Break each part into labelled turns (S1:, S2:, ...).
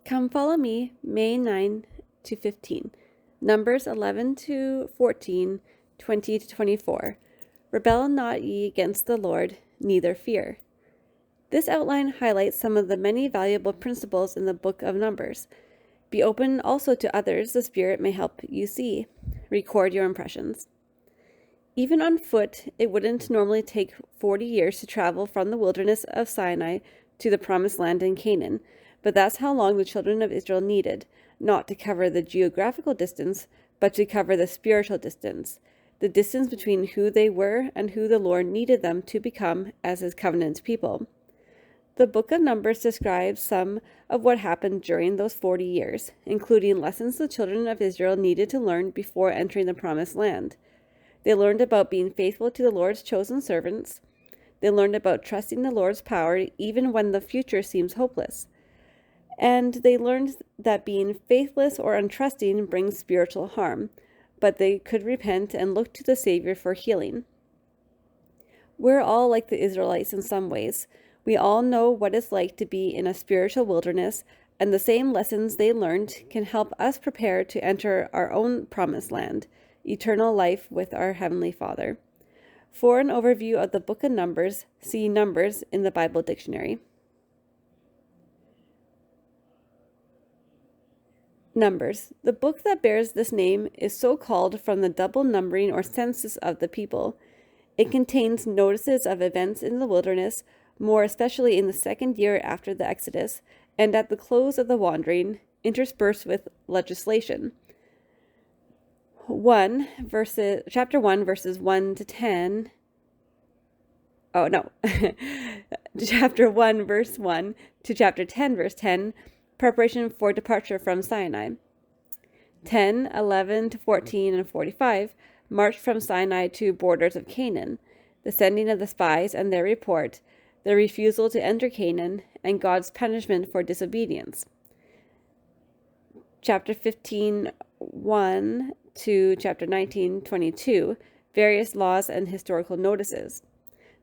S1: Come follow me, May 9 to 15. Numbers 11 to 14, 20 to 24. Rebel not ye against the Lord, neither fear. This outline highlights some of the many valuable principles in the book of Numbers. Be open also to others the Spirit may help you see. Record your impressions. Even on foot, it wouldn't normally take 40 years to travel from the wilderness of Sinai to the promised land in Canaan, but that's how long the children of Israel needed, not to cover the geographical distance, but to cover the spiritual distance, the distance between who they were and who the Lord needed them to become as his covenant people. The book of Numbers describes some of what happened during those 40 years, including lessons the children of Israel needed to learn before entering the promised land. They learned about being faithful to the Lord's chosen servants. They learned about trusting the Lord's power even when the future seems hopeless. And they learned that being faithless or untrusting brings spiritual harm, but they could repent and look to the Savior for healing. We're all like the Israelites in some ways. We all know what it's like to be in a spiritual wilderness, and the same lessons they learned can help us prepare to enter our own promised land, eternal life with our Heavenly Father. For an overview of the book of Numbers, see Numbers in the Bible Dictionary. Numbers. The book that bears this name is so called from the double numbering or census of the people. It contains notices of events in the wilderness, more especially in the second year after the Exodus, and at the close of the wandering, interspersed with legislation. Chapter 1, verses 1 to 10. Chapter 1, verse 1 to chapter 10, verse 10. Preparation for departure from Sinai. 10, 11 to 14 and 45, march from Sinai to borders of Canaan, the sending of the spies and their report, the refusal to enter Canaan, and God's punishment for disobedience. Chapter 15, 1 to chapter 19, 22, various laws and historical notices.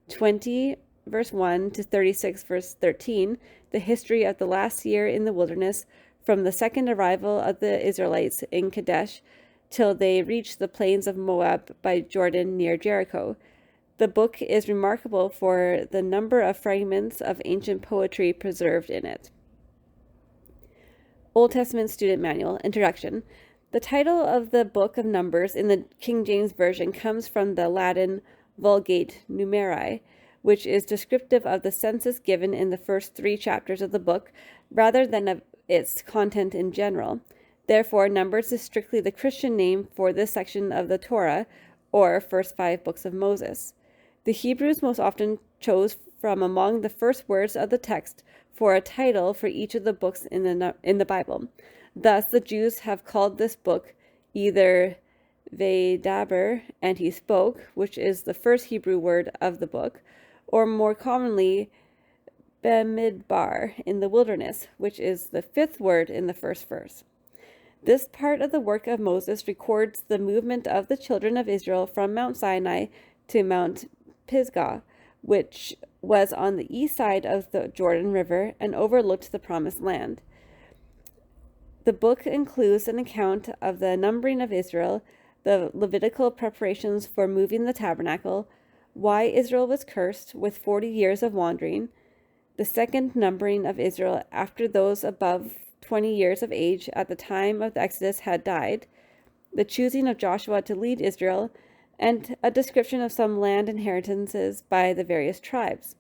S1: 20, verse 1 to 36, verse 13, the history of the last year in the wilderness from the second arrival of the Israelites in Kadesh till they reached the plains of Moab by Jordan near Jericho. The book is remarkable for the number of fragments of ancient poetry preserved in it. Old Testament Student Manual, Introduction. The title of the book of Numbers in the King James Version comes from the Latin Vulgate Numeri, which is descriptive of the census given in the first 3 chapters of the book, rather than of its content in general. Therefore, Numbers is strictly the Christian name for this section of the Torah, or first 5 books of Moses. The Hebrews most often chose from among the first words of the text for a title for each of the books in the Bible. Thus, the Jews have called this book either Vaydaber, and he spoke, which is the first Hebrew word of the book, or more commonly, Bamidbar, in the wilderness, which is the 5th word in the first verse. This part of the work of Moses records the movement of the children of Israel from Mount Sinai to Mount Pisgah, which was on the east side of the Jordan River and overlooked the promised land. The book includes an account of the numbering of Israel, the Levitical preparations for moving the tabernacle, why Israel was cursed with 40 years of wandering, the second numbering of Israel after those above 20 years of age at the time of the Exodus had died, the choosing of Joshua to lead Israel, and a description of some land inheritances by the various tribes.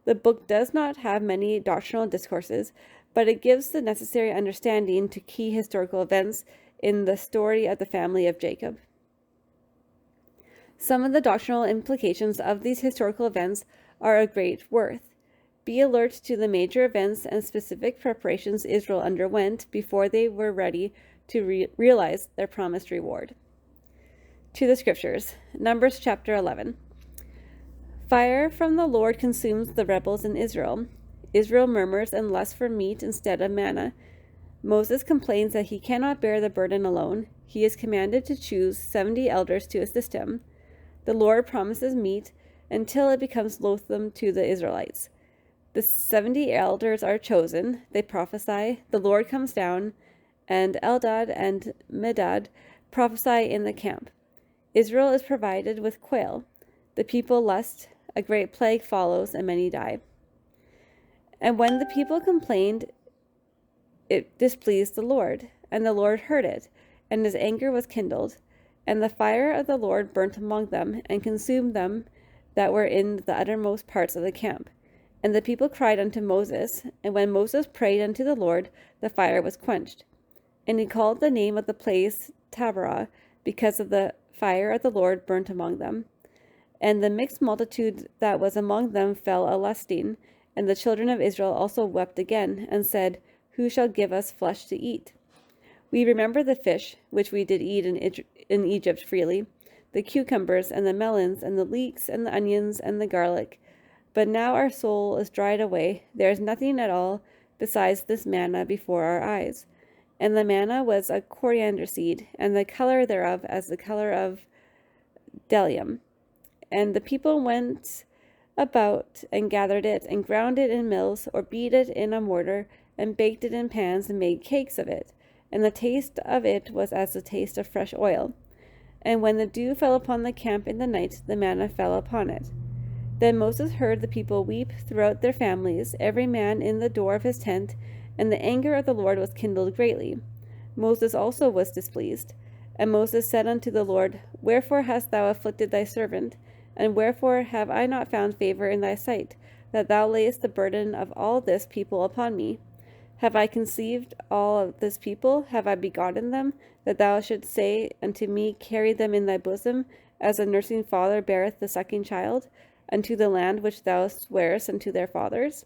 S1: The book does not have many doctrinal discourses, but it gives the necessary understanding to key historical events in the story of the family of Jacob. Some of the doctrinal implications of these historical events are of great worth. Be alert to the major events and specific preparations Israel underwent before they were ready to realize their promised reward. To the Scriptures. Numbers chapter 11. Fire from the Lord consumes the rebels in Israel. Israel murmurs and lusts for meat instead of manna. Moses complains that he cannot bear the burden alone. He is commanded to choose 70 elders to assist him. The Lord promises meat until it becomes loathsome to the Israelites. The 70 elders are chosen. They prophesy. The Lord comes down, and Eldad and Medad prophesy in the camp. Israel is provided with quail. The people lust. A great plague follows, and many die. And when the people complained, it displeased the Lord, and the Lord heard it, and his anger was kindled. And the fire of the Lord burnt among them, and consumed them that were in the uttermost parts of the camp. And the people cried unto Moses, and when Moses prayed unto the Lord, the fire was quenched. And he called the name of the place Taberah, because of the fire of the Lord burnt among them. And the mixed multitude that was among them fell a lusting, and the children of Israel also wept again, and said, Who shall give us flesh to eat? We remember the fish which we did eat in Egypt freely, the cucumbers and the melons and the leeks and the onions and the garlic. But now our soul is dried away. There is nothing at all besides this manna before our eyes. And the manna was a coriander seed, and the color thereof as the color of bdellium. And the people went about and gathered it, and ground it in mills, or beat it in a mortar, and baked it in pans, and made cakes of it. And the taste of it was as the taste of fresh oil. And when the dew fell upon the camp in the night, the manna fell upon it. Then Moses heard the people weep throughout their families, every man in the door of his tent, and the anger of the Lord was kindled greatly. Moses also was displeased. And Moses said unto the Lord, Wherefore hast thou afflicted thy servant? And wherefore have I not found favor in thy sight, that thou layest the burden of all this people upon me? Have I conceived all of this people? Have I begotten them, that thou shouldst say unto me, Carry them in thy bosom, as a nursing father beareth the sucking child, unto the land which thou swarest unto their fathers?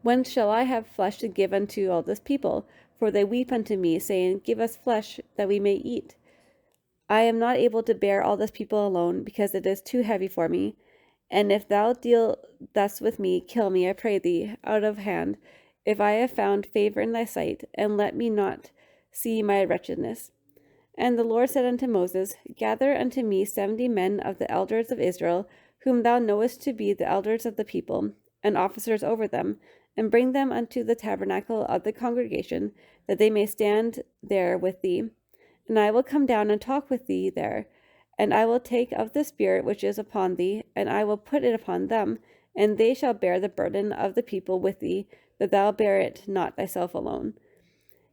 S1: When shall I have flesh to give unto all this people? For they weep unto me, saying, Give us flesh, that we may eat. I am not able to bear all this people alone, because it is too heavy for me. And if thou deal thus with me, kill me, I pray thee, out of hand, if I have found favor in thy sight, and let me not see my wretchedness. And the Lord said unto Moses, Gather unto me 70 men of the elders of Israel, whom thou knowest to be the elders of the people, and officers over them, and bring them unto the tabernacle of the congregation, that they may stand there with thee. And I will come down and talk with thee there, and I will take of the Spirit which is upon thee, and I will put it upon them, and they shall bear the burden of the people with thee, that thou bear it not thyself alone.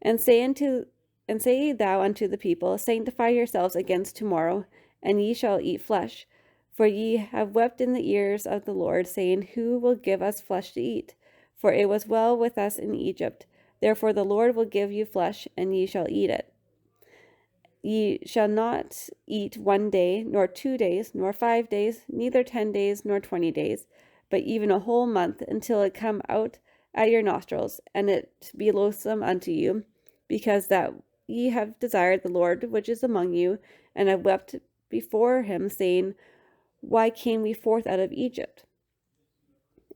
S1: And say thou unto the people, Sanctify yourselves against tomorrow, and ye shall eat flesh. For ye have wept in the ears of the Lord, saying, Who will give us flesh to eat? For it was well with us in Egypt. Therefore the Lord will give you flesh, and ye shall eat it. Ye shall not eat 1 day, nor 2 days, nor 5 days, neither 10 days, nor 20 days, but even a whole month, until it come out at your nostrils, and it be loathsome unto you, because that ye have desired the Lord which is among you, and have wept before him, saying, Why came we forth out of Egypt?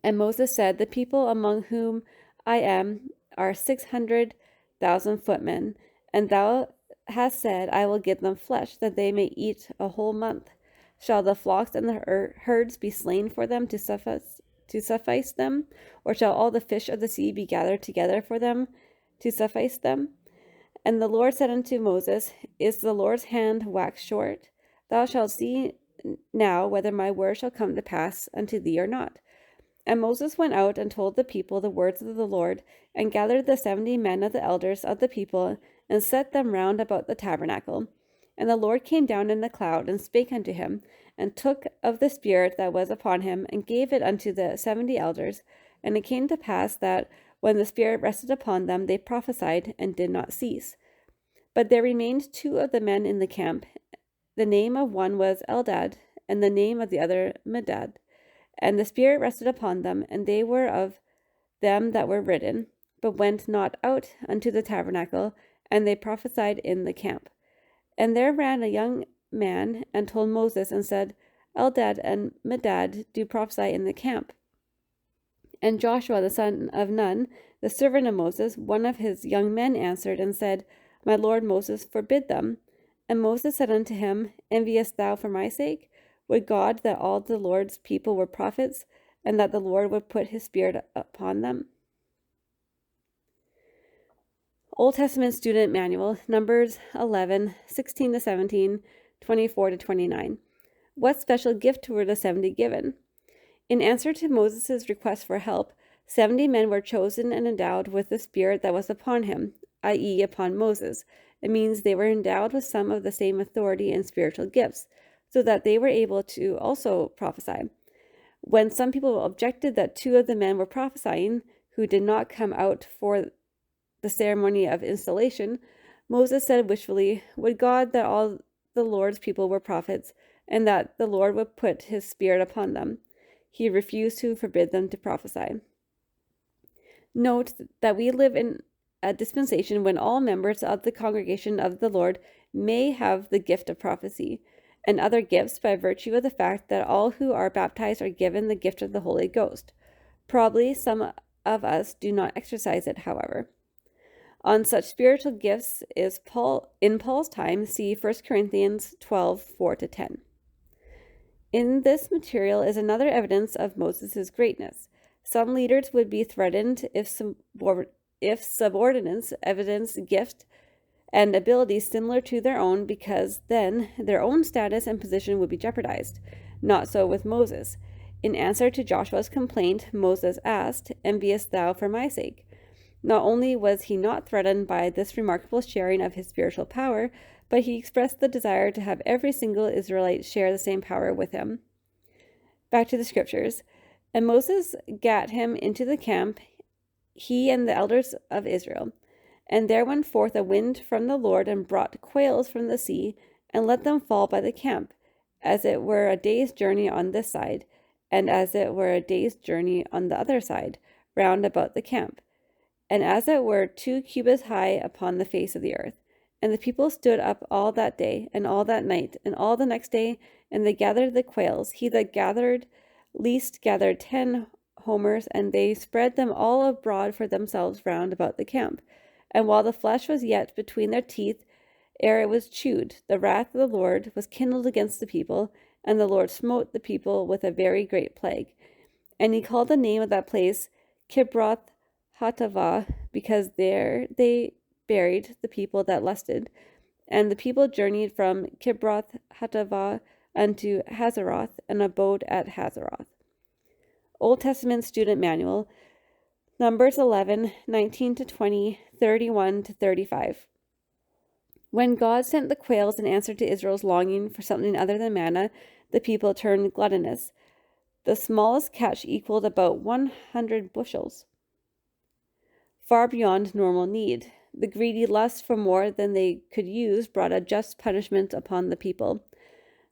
S1: And Moses said, The people among whom I am are 600,000 footmen, and thou hast said, I will give them flesh, that they may eat a whole month. Shall the flocks and the herds be slain for them to suffice them? Or shall all the fish of the sea be gathered together for them to suffice them? And the Lord said unto Moses, Is the Lord's hand waxed short? Thou shalt see now whether my word shall come to pass unto thee or not. And Moses went out and told the people the words of the Lord, and gathered the 70 men of the elders of the people, and set them round about the tabernacle. And the Lord came down in a cloud, and spake unto him, and took of the Spirit that was upon him, and gave it unto the 70 elders. And it came to pass that, when the Spirit rested upon them, they prophesied, and did not cease. But there remained 2 of the men in the camp. The name of one was Eldad, and the name of the other Medad. And the Spirit rested upon them, and they were of them that were written, but went not out unto the tabernacle, and they prophesied in the camp. And there ran a young man, and told Moses, and said, Eldad and Medad do prophesy in the camp. And Joshua the son of Nun, the servant of Moses, one of his young men, answered and said, My lord Moses, forbid them. And Moses said unto him, Enviest thou for my sake? Would God that all the Lord's people were prophets? and that the Lord would put his Spirit upon them. Old Testament Student Manual, Numbers 11, 16 to 17, 24 to 29. What special gift were the 70 given? In answer to Moses' request for help, 70 men were chosen and endowed with the Spirit that was upon him, i.e., upon Moses. It means they were endowed with some of the same authority and spiritual gifts, so that they were able to also prophesy. When some people objected that 2 of the men were prophesying, who did not come out for the ceremony of installation, Moses said wishfully, "Would God that all the Lord's people were prophets, and that the Lord would put his Spirit upon them." He refused to forbid them to prophesy. Note that we live in a dispensation when all members of the congregation of the Lord may have the gift of prophecy, and other gifts by virtue of the fact that all who are baptized are given the gift of the Holy Ghost. Probably some of us do not exercise it, however. On such spiritual gifts is in Paul's time, see 1 Corinthians 12, 4-10. In this material is another evidence of Moses' greatness. Some leaders would be threatened if subordinates evidence gift and abilities similar to their own, because then their own status and position would be jeopardized. Not so with Moses. In answer to Joshua's complaint, Moses asked, "Enviest thou for my sake?" Not only was he not threatened by this remarkable sharing of his spiritual power, but he expressed the desire to have every single Israelite share the same power with him. Back to the scriptures. And Moses gat him into the camp, he and the elders of Israel. And there went forth a wind from the Lord, and brought quails from the sea, and let them fall by the camp, as it were a day's journey on this side, and as it were a day's journey on the other side, round about the camp, and as it were 2 cubits high upon the face of the earth. And the people stood up all that day, and all that night, and all the next day, and they gathered the quails. He that gathered least gathered 10 homers, and they spread them all abroad for themselves round about the camp. And while the flesh was yet between their teeth, ere it was chewed, the wrath of the Lord was kindled against the people, and the Lord smote the people with a very great plague. And he called the name of that place Kibroth Hattaavah, because there they buried the people that lusted. And the people journeyed from Kibroth Hattaavah unto Hazeroth, and abode at Hazeroth. Old Testament Student Manual, Numbers 11, 19-20, 31-35. When God sent the quails in answer to Israel's longing for something other than manna, the people turned gluttonous. The smallest catch equaled about 100 bushels, far beyond normal need. The greedy lust for more than they could use brought a just punishment upon the people.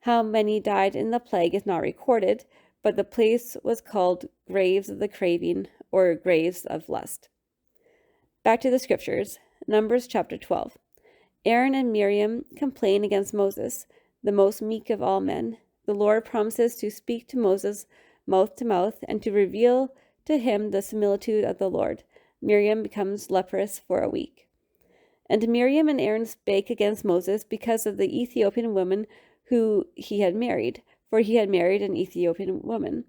S1: How many died in the plague is not recorded, but the place was called Graves of the Craving, or Graves of Lust. Back to the scriptures. Numbers chapter 12. Aaron and Miriam complain against Moses, the most meek of all men. The Lord promises to speak to Moses mouth to mouth, and to reveal to him the similitude of the Lord. Miriam becomes leprous for a week. And Miriam and Aaron spake against Moses because of the Ethiopian woman who he had married, for he had married an Ethiopian woman.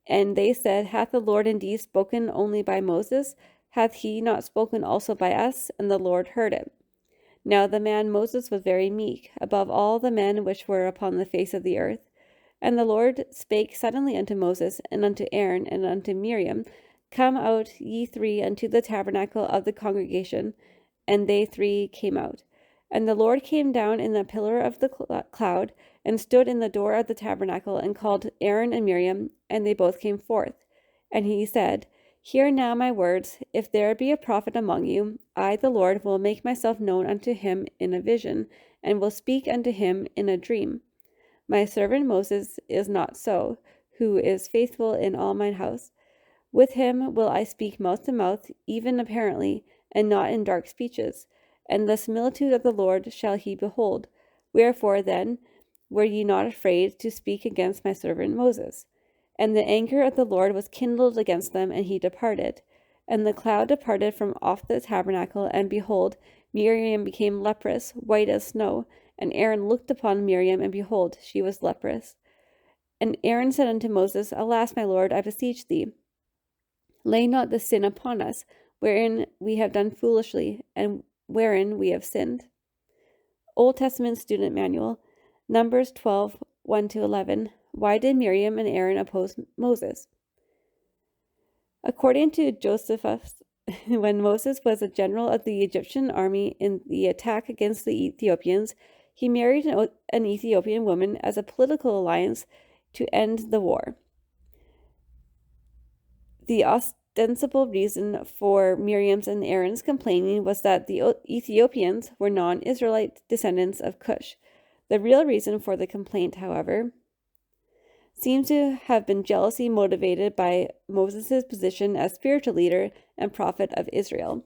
S1: And they said, Hath the Lord indeed spoken only by Moses? Hath he not spoken also by us? And the Lord heard it. Now the man Moses was very meek, above all the men which were upon the face of the earth. And the Lord spake suddenly unto Moses, and unto Aaron, and unto Miriam, Come out, ye three, unto the tabernacle of the congregation. And they three came out. And the Lord came down in the pillar of the cloud, and stood in the door of the tabernacle, and called Aaron and Miriam, and they both came forth. And he said, Hear now my words. If there be a prophet among you, I, the Lord, will make myself known unto him in a vision, and will speak unto him in a dream. My servant Moses is not so, who is faithful in all mine house. With him will I speak mouth to mouth, even apparently, and not in dark speeches. And the similitude of the Lord shall he behold. Wherefore then were ye not afraid to speak against my servant Moses? And the anger of the Lord was kindled against them, and he departed. And the cloud departed from off the tabernacle, and behold, Miriam became leprous, white as snow. And Aaron looked upon Miriam, and behold, she was leprous. And Aaron said unto Moses, Alas, my Lord, I beseech thee, lay not the sin upon us, wherein we have done foolishly, and wherein we have sinned. Old Testament Student Manual, Numbers 12, 1-11. Why did Miriam and Aaron oppose Moses? According to Josephus, when Moses was a general of the Egyptian army in the attack against the Ethiopians, he married an Ethiopian woman as a political alliance to end the war. The ostensible reason for Miriam's and Aaron's complaining was that the Ethiopians were non-Israelite descendants of Cush. The real reason for the complaint, however, seems to have been jealousy motivated by Moses' position as spiritual leader and prophet of Israel.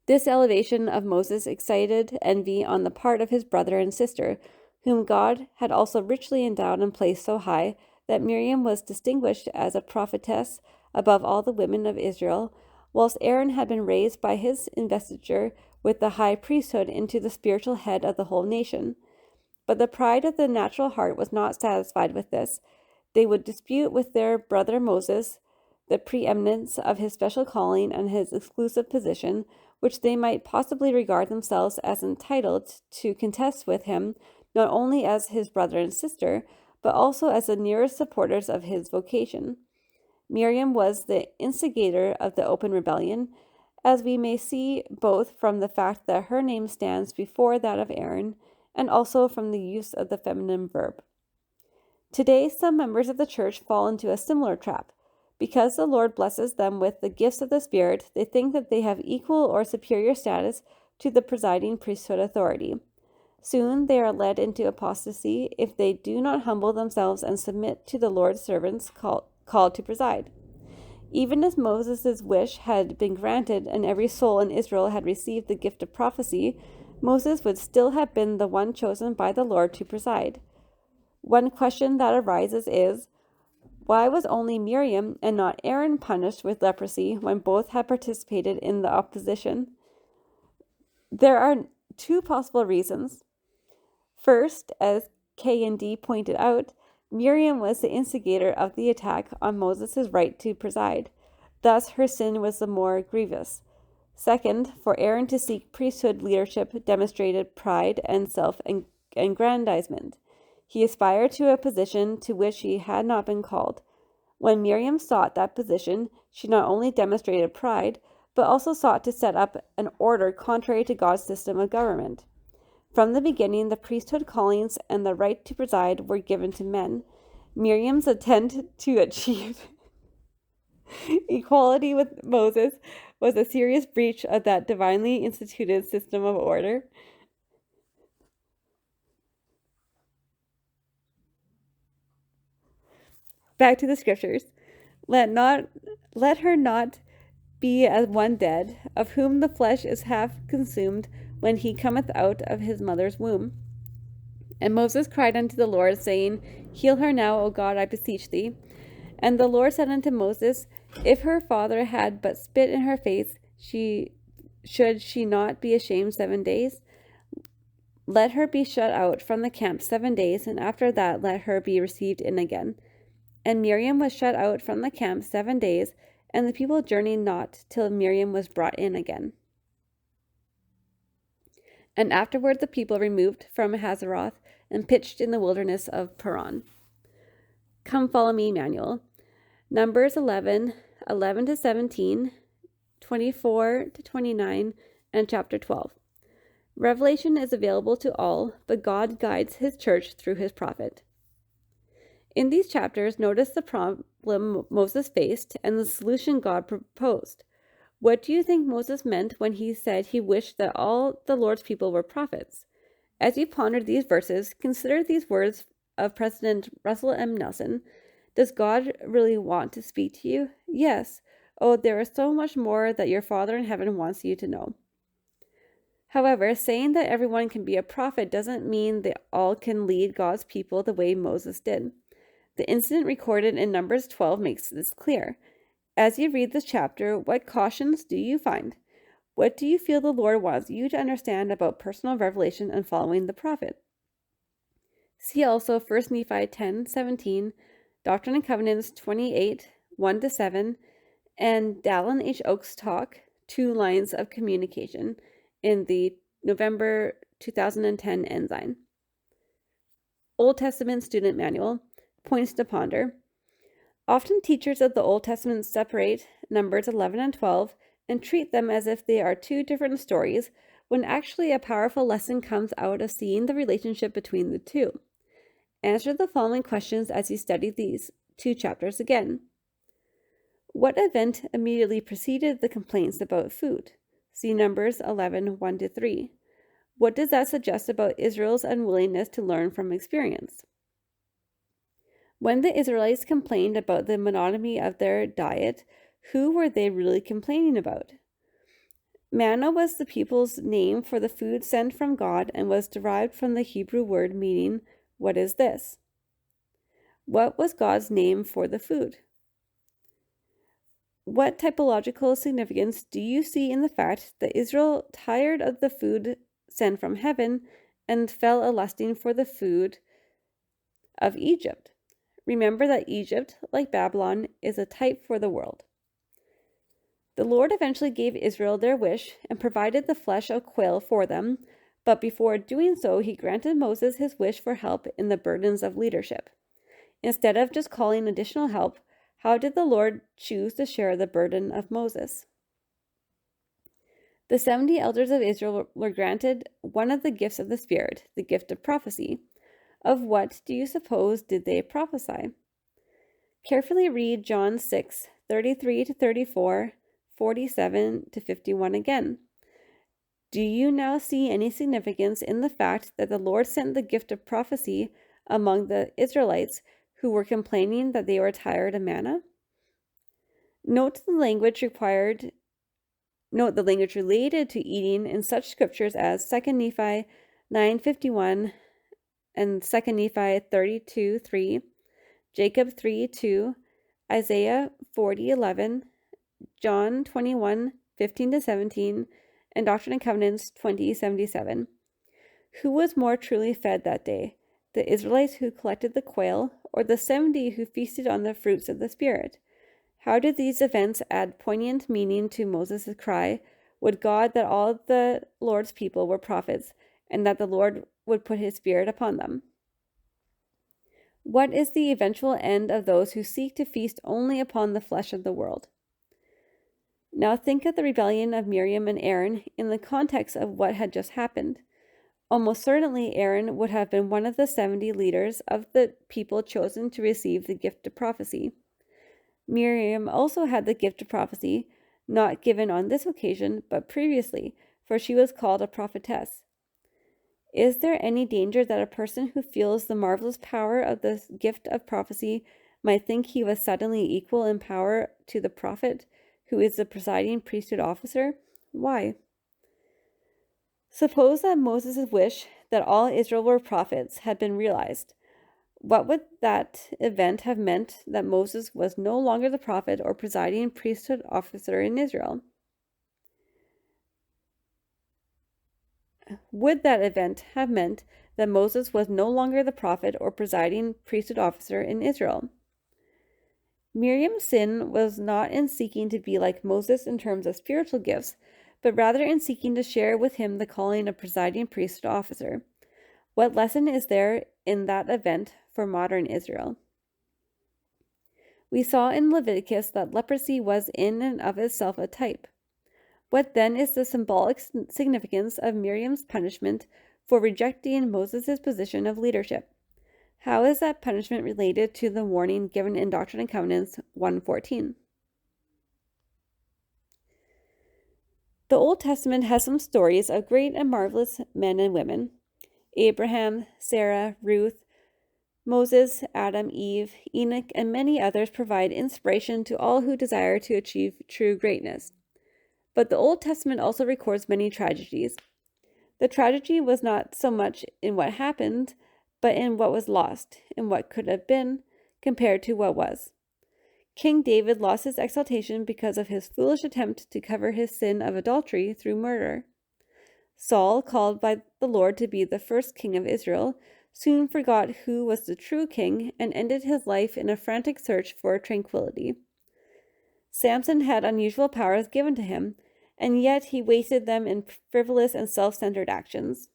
S1: This elevation of Moses excited envy on the part of his brother and sister, whom God had also richly endowed and placed so high that Miriam was distinguished as a prophetess above all the women of Israel, whilst Aaron had been raised by his investiture with the high priesthood into the spiritual head of the whole nation. But the pride of the natural heart was not satisfied with this. They would dispute with their brother Moses the preeminence of his special calling and his exclusive position, which they might possibly regard themselves as entitled to contest with him, not only as his brother and sister, but also as the nearest supporters of his vocation. Miriam was the instigator of the open rebellion, as we may see both from the fact that her name stands before that of Aaron, and also from the use of the feminine verb. Today, some members of the church fall into a similar trap. Because the Lord blesses them with the gifts of the Spirit, they think that they have equal or superior status to the presiding priesthood authority. Soon they are led into apostasy if they do not humble themselves and submit to the Lord's servants called to preside. Even as Moses' wish had been granted and every soul in Israel had received the gift of prophecy, Moses would still have been the one chosen by the Lord to preside. One question that arises is, why was only Miriam and not Aaron punished with leprosy when both had participated in the opposition? There are two possible reasons. First, as K and D pointed out, Miriam was the instigator of the attack on Moses' right to preside. Thus, her sin was the more grievous. Second, for Aaron to seek priesthood leadership demonstrated pride and self-aggrandizement. He aspired to a position to which he had not been called. When Miriam sought that position, she not only demonstrated pride, but also sought to set up an order contrary to God's system of government. From the beginning, the priesthood callings and the right to preside were given to men. Miriam's attempt to achieve equality with Moses was a serious breach of that divinely instituted system of order. Back to the scriptures. Let her not be as one dead, of whom the flesh is half consumed when he cometh out of his mother's womb. And Moses cried unto the Lord, saying, Heal her now, O God, I beseech thee. And the Lord said unto Moses, If her father had but spit in her face, should she not be ashamed 7 days? Let her be shut out from the camp 7 days, and after that let her be received in again. And Miriam was shut out from the camp 7 days, and the people journeyed not till Miriam was brought in again. And afterward the people removed from Hazeroth and pitched in the wilderness of Paran. Come follow me, Manual. Numbers 11, 11-17, 24-29, and chapter 12. Revelation is available to all, but God guides his church through his prophet. In these chapters, notice the problem Moses faced and the solution God proposed. What do you think Moses meant when he said he wished that all the Lord's people were prophets? As you ponder these verses, consider these words of President Russell M. Nelson. Does God really want to speak to you? Yes. Oh, there is so much more that your Father in heaven wants you to know. However, saying that everyone can be a prophet doesn't mean they all can lead God's people the way Moses did. The incident recorded in Numbers 12 makes this clear. As you read this chapter, what cautions do you find? What do you feel the Lord wants you to understand about personal revelation and following the prophet? See also 1 Nephi 10:17, Doctrine and Covenants 28, 1-7, and Dallin H. Oakes' talk, 2 Lines of Communication, in the November 2010 Ensign. Old Testament Student Manual, Points to Ponder. Often teachers of the Old Testament separate Numbers 11 and 12 and treat them as if they are 2 different stories, when actually a powerful lesson comes out of seeing the relationship between the 2. Answer the following questions as you study these 2 chapters again. What event immediately preceded the complaints about food? See Numbers 11, 1-3. What does that suggest about Israel's unwillingness to learn from experience? When the Israelites complained about the monotony of their diet, who were they really complaining about? Manna was the people's name for the food sent from God and was derived from the Hebrew word meaning, "What is this?" What was God's name for the food? What typological significance do you see in the fact that Israel tired of the food sent from heaven and fell a lusting for the food of Egypt? Remember that Egypt, like Babylon, is a type for the world. The Lord eventually gave Israel their wish and provided the flesh of quail for them, but before doing so, he granted Moses his wish for help in the burdens of leadership. Instead of just calling additional help, how did the Lord choose to share the burden of Moses? The 70 elders of Israel were granted one of the gifts of the Spirit, the gift of prophecy. Of what do you suppose did they prophesy? Carefully read John 6, 33-34, 47-51 again. Do you now see any significance in the fact that the Lord sent the gift of prophecy among the Israelites who were complaining that they were tired of manna? Note the language related to eating in such scriptures as 2 Nephi 9:51 and 2 Nephi 32:3, Jacob 3:2, Isaiah 40:11, John 21:15-17, and Doctrine and Covenants 20:77. Who was more truly fed that day, the Israelites who collected the quail, or the 70 who feasted on the fruits of the Spirit? How did these events add poignant meaning to Moses' cry, "Would God that all the Lord's people were prophets, and that the Lord would put his Spirit upon them"? What is the eventual end of those who seek to feast only upon the flesh of the world? Now think of the rebellion of Miriam and Aaron in the context of what had just happened. Almost certainly Aaron would have been one of the 70 leaders of the people chosen to receive the gift of prophecy. Miriam also had the gift of prophecy, not given on this occasion, but previously, for she was called a prophetess. Is there any danger that a person who feels the marvelous power of the gift of prophecy might think he was suddenly equal in power to the prophet, who is the presiding priesthood officer? Why? Suppose that Moses' wish that all Israel were prophets had been realized. What would that event have meant that Moses was no longer the prophet or presiding priesthood officer in Israel? Would that event have meant that Moses was no longer the prophet or presiding priesthood officer in Israel? Miriam's sin was not in seeking to be like Moses in terms of spiritual gifts, but rather in seeking to share with him the calling of presiding priesthood officer. What lesson is there in that event for modern Israel? We saw in Leviticus that leprosy was in and of itself a type. What then is the symbolic significance of Miriam's punishment for rejecting Moses' position of leadership? How is that punishment related to the warning given in Doctrine and Covenants 1:14? The Old Testament has some stories of great and marvelous men and women. Abraham, Sarah, Ruth, Moses, Adam, Eve, Enoch, and many others provide inspiration to all who desire to achieve true greatness. But the Old Testament also records many tragedies. The tragedy was not so much in what happened, but in what was lost, in what could have been, compared to what was. King David lost his exaltation because of his foolish attempt to cover his sin of adultery through murder. Saul, called by the Lord to be the first king of Israel, soon forgot who was the true king and ended his life in a frantic search for tranquility. Samson had unusual powers given to him, and yet he wasted them in frivolous and self-centered actions.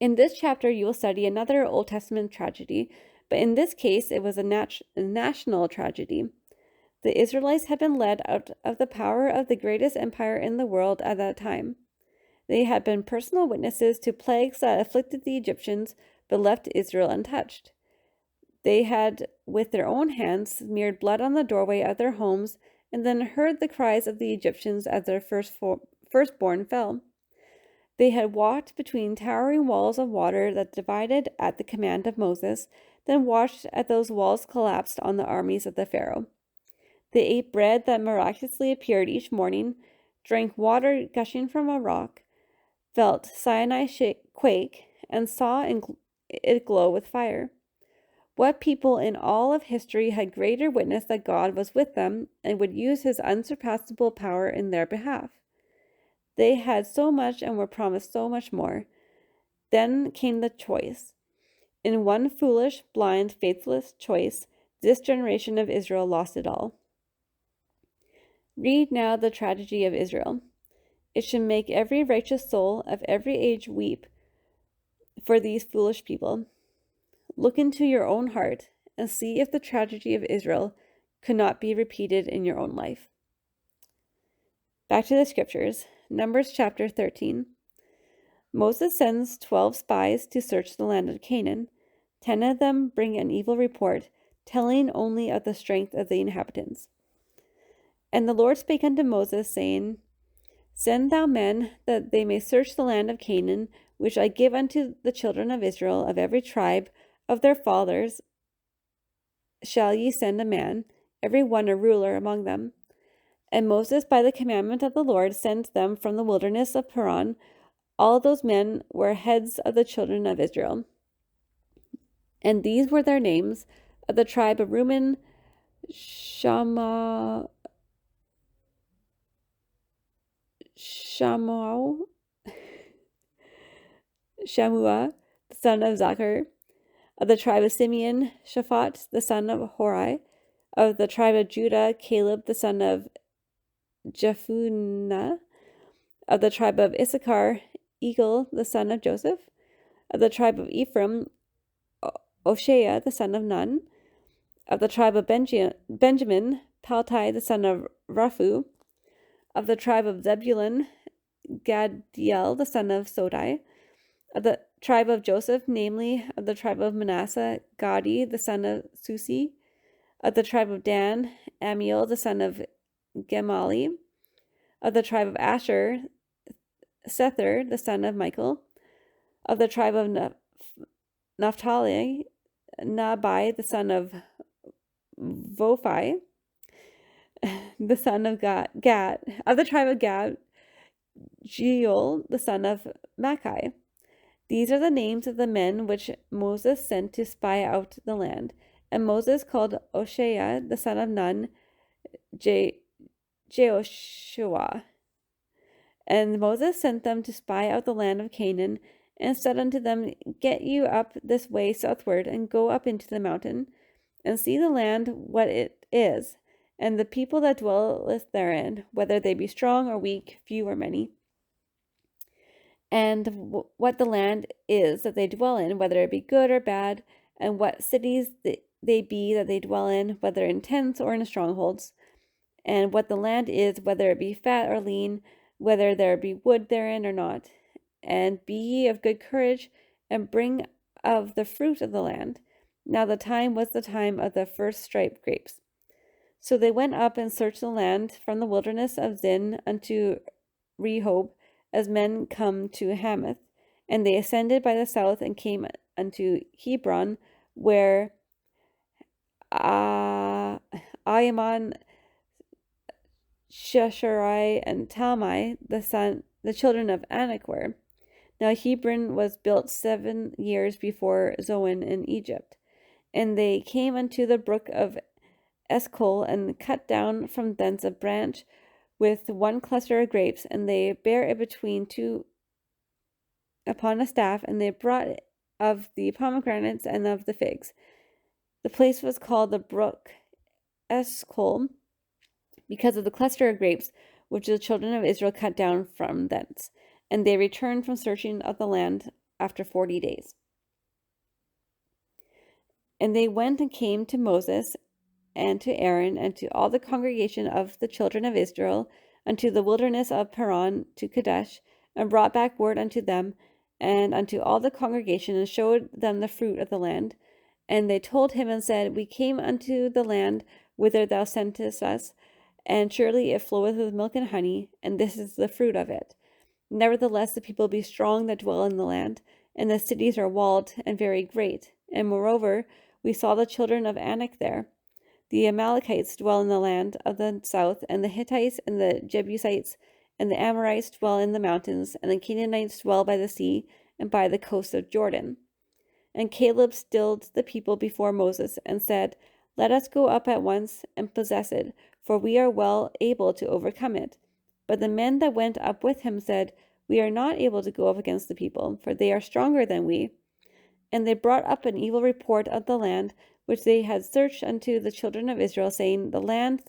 S1: In this chapter, you will study another Old Testament tragedy, but in this case, it was a national tragedy. The Israelites had been led out of the power of the greatest empire in the world at that time. They had been personal witnesses to plagues that afflicted the Egyptians but left Israel untouched. They had, with their own hands, smeared blood on the doorway of their homes and then heard the cries of the Egyptians as their firstborn fell. They had walked between towering walls of water that divided at the command of Moses, then watched as those walls collapsed on the armies of the Pharaoh. They ate bread that miraculously appeared each morning, drank water gushing from a rock, felt Sinai quake, and saw it glow with fire. What people in all of history had greater witness that God was with them and would use his unsurpassable power in their behalf? They had so much and were promised so much more. Then came the choice. In one foolish, blind, faithless choice, this generation of Israel lost it all. Read now the tragedy of Israel. It should make every righteous soul of every age weep for these foolish people. Look into your own heart and see if the tragedy of Israel could not be repeated in your own life. Back to the scriptures. Numbers chapter 13. Moses sends 12 spies to search the land of Canaan. 10 of them bring an evil report, telling only of the strength of the inhabitants. And the Lord spake unto Moses, saying, Send thou men, that they may search the land of Canaan, which I give unto the children of Israel. Of every tribe of their fathers shall ye send a man, every one a ruler among them. And Moses, by the commandment of the Lord, sent them from the wilderness of Paran. All those men were heads of the children of Israel. And these were their names: of the tribe of Reuben, Shammua, the son of Zachar; of the tribe of Simeon, Shaphat, the son of Hori; of the tribe of Judah, Caleb, the son of Jephunneh; of the tribe of Issachar, Eagle, the son of Joseph; of the tribe of Ephraim, Oshea, the son of Nun; of the tribe of Benjamin, Paltai, the son of Raphu; of the tribe of Zebulun, Gadiel, the son of Sodai; of the tribe of Joseph, namely, of the tribe of Manasseh, Gadi, the son of Susi; of the tribe of Dan, Amiel, the son of Gemali; of the tribe of Asher, Sether, the son of Michael; of the tribe of Naphtali, Nabai, the son of Vophi, the son of Gad; of the tribe of Gad, Jeiel, the son of Machi. These are the names of the men which Moses sent to spy out the land. And Moses called Oshea, the son of Nun, Jehoshua. And Moses sent them to spy out the land of Canaan, and said unto them, Get you up this way southward, and go up into the mountain, and see the land what it is, and the people that dwelleth therein, whether they be strong or weak, few or many, and what the land is that they dwell in, whether it be good or bad, and what cities they be that they dwell in, whether in tents or in strongholds, and what the land is, whether it be fat or lean, whether there be wood therein or not. And be ye of good courage, and bring of the fruit of the land. Now the time was the time of the first striped grapes. So they went up and searched the land from the wilderness of Zin unto Rehob, as men come to Hamath. And they ascended by the south and came unto Hebron, where Ahiman, Shesharai, and Talmai, the children of Anak were. Now Hebron was built 7 years before Zoan in Egypt. And they came unto the brook of Eshcol, and cut down from thence a branch with one cluster of grapes, and they bare it between two upon a staff, and they brought of the pomegranates and of the figs. The place was called the brook Eshcol, because of the cluster of grapes which the children of Israel cut down from thence. And they returned from searching of the land after 40 days. And they went and came to Moses and to Aaron and to all the congregation of the children of Israel unto the wilderness of Paran to Kadesh, and brought back word unto them and unto all the congregation, and showed them the fruit of the land. And they told him and said, We came unto the land whither thou sentest us, and surely it floweth with milk and honey, and this is the fruit of it. Nevertheless, the people be strong that dwell in the land, and the cities are walled and very great. And moreover, we saw the children of Anak there. The Amalekites dwell in the land of the south, and the Hittites and the Jebusites and the Amorites dwell in the mountains, and the Canaanites dwell by the sea and by the coast of Jordan. And Caleb stilled the people before Moses, and said, Let us go up at once and possess it, for we are well able to overcome it. But the men that went up with him said, We are not able to go up against the people, for they are stronger than we. And they brought up an evil report of the land which they had searched unto the children of Israel, saying, The land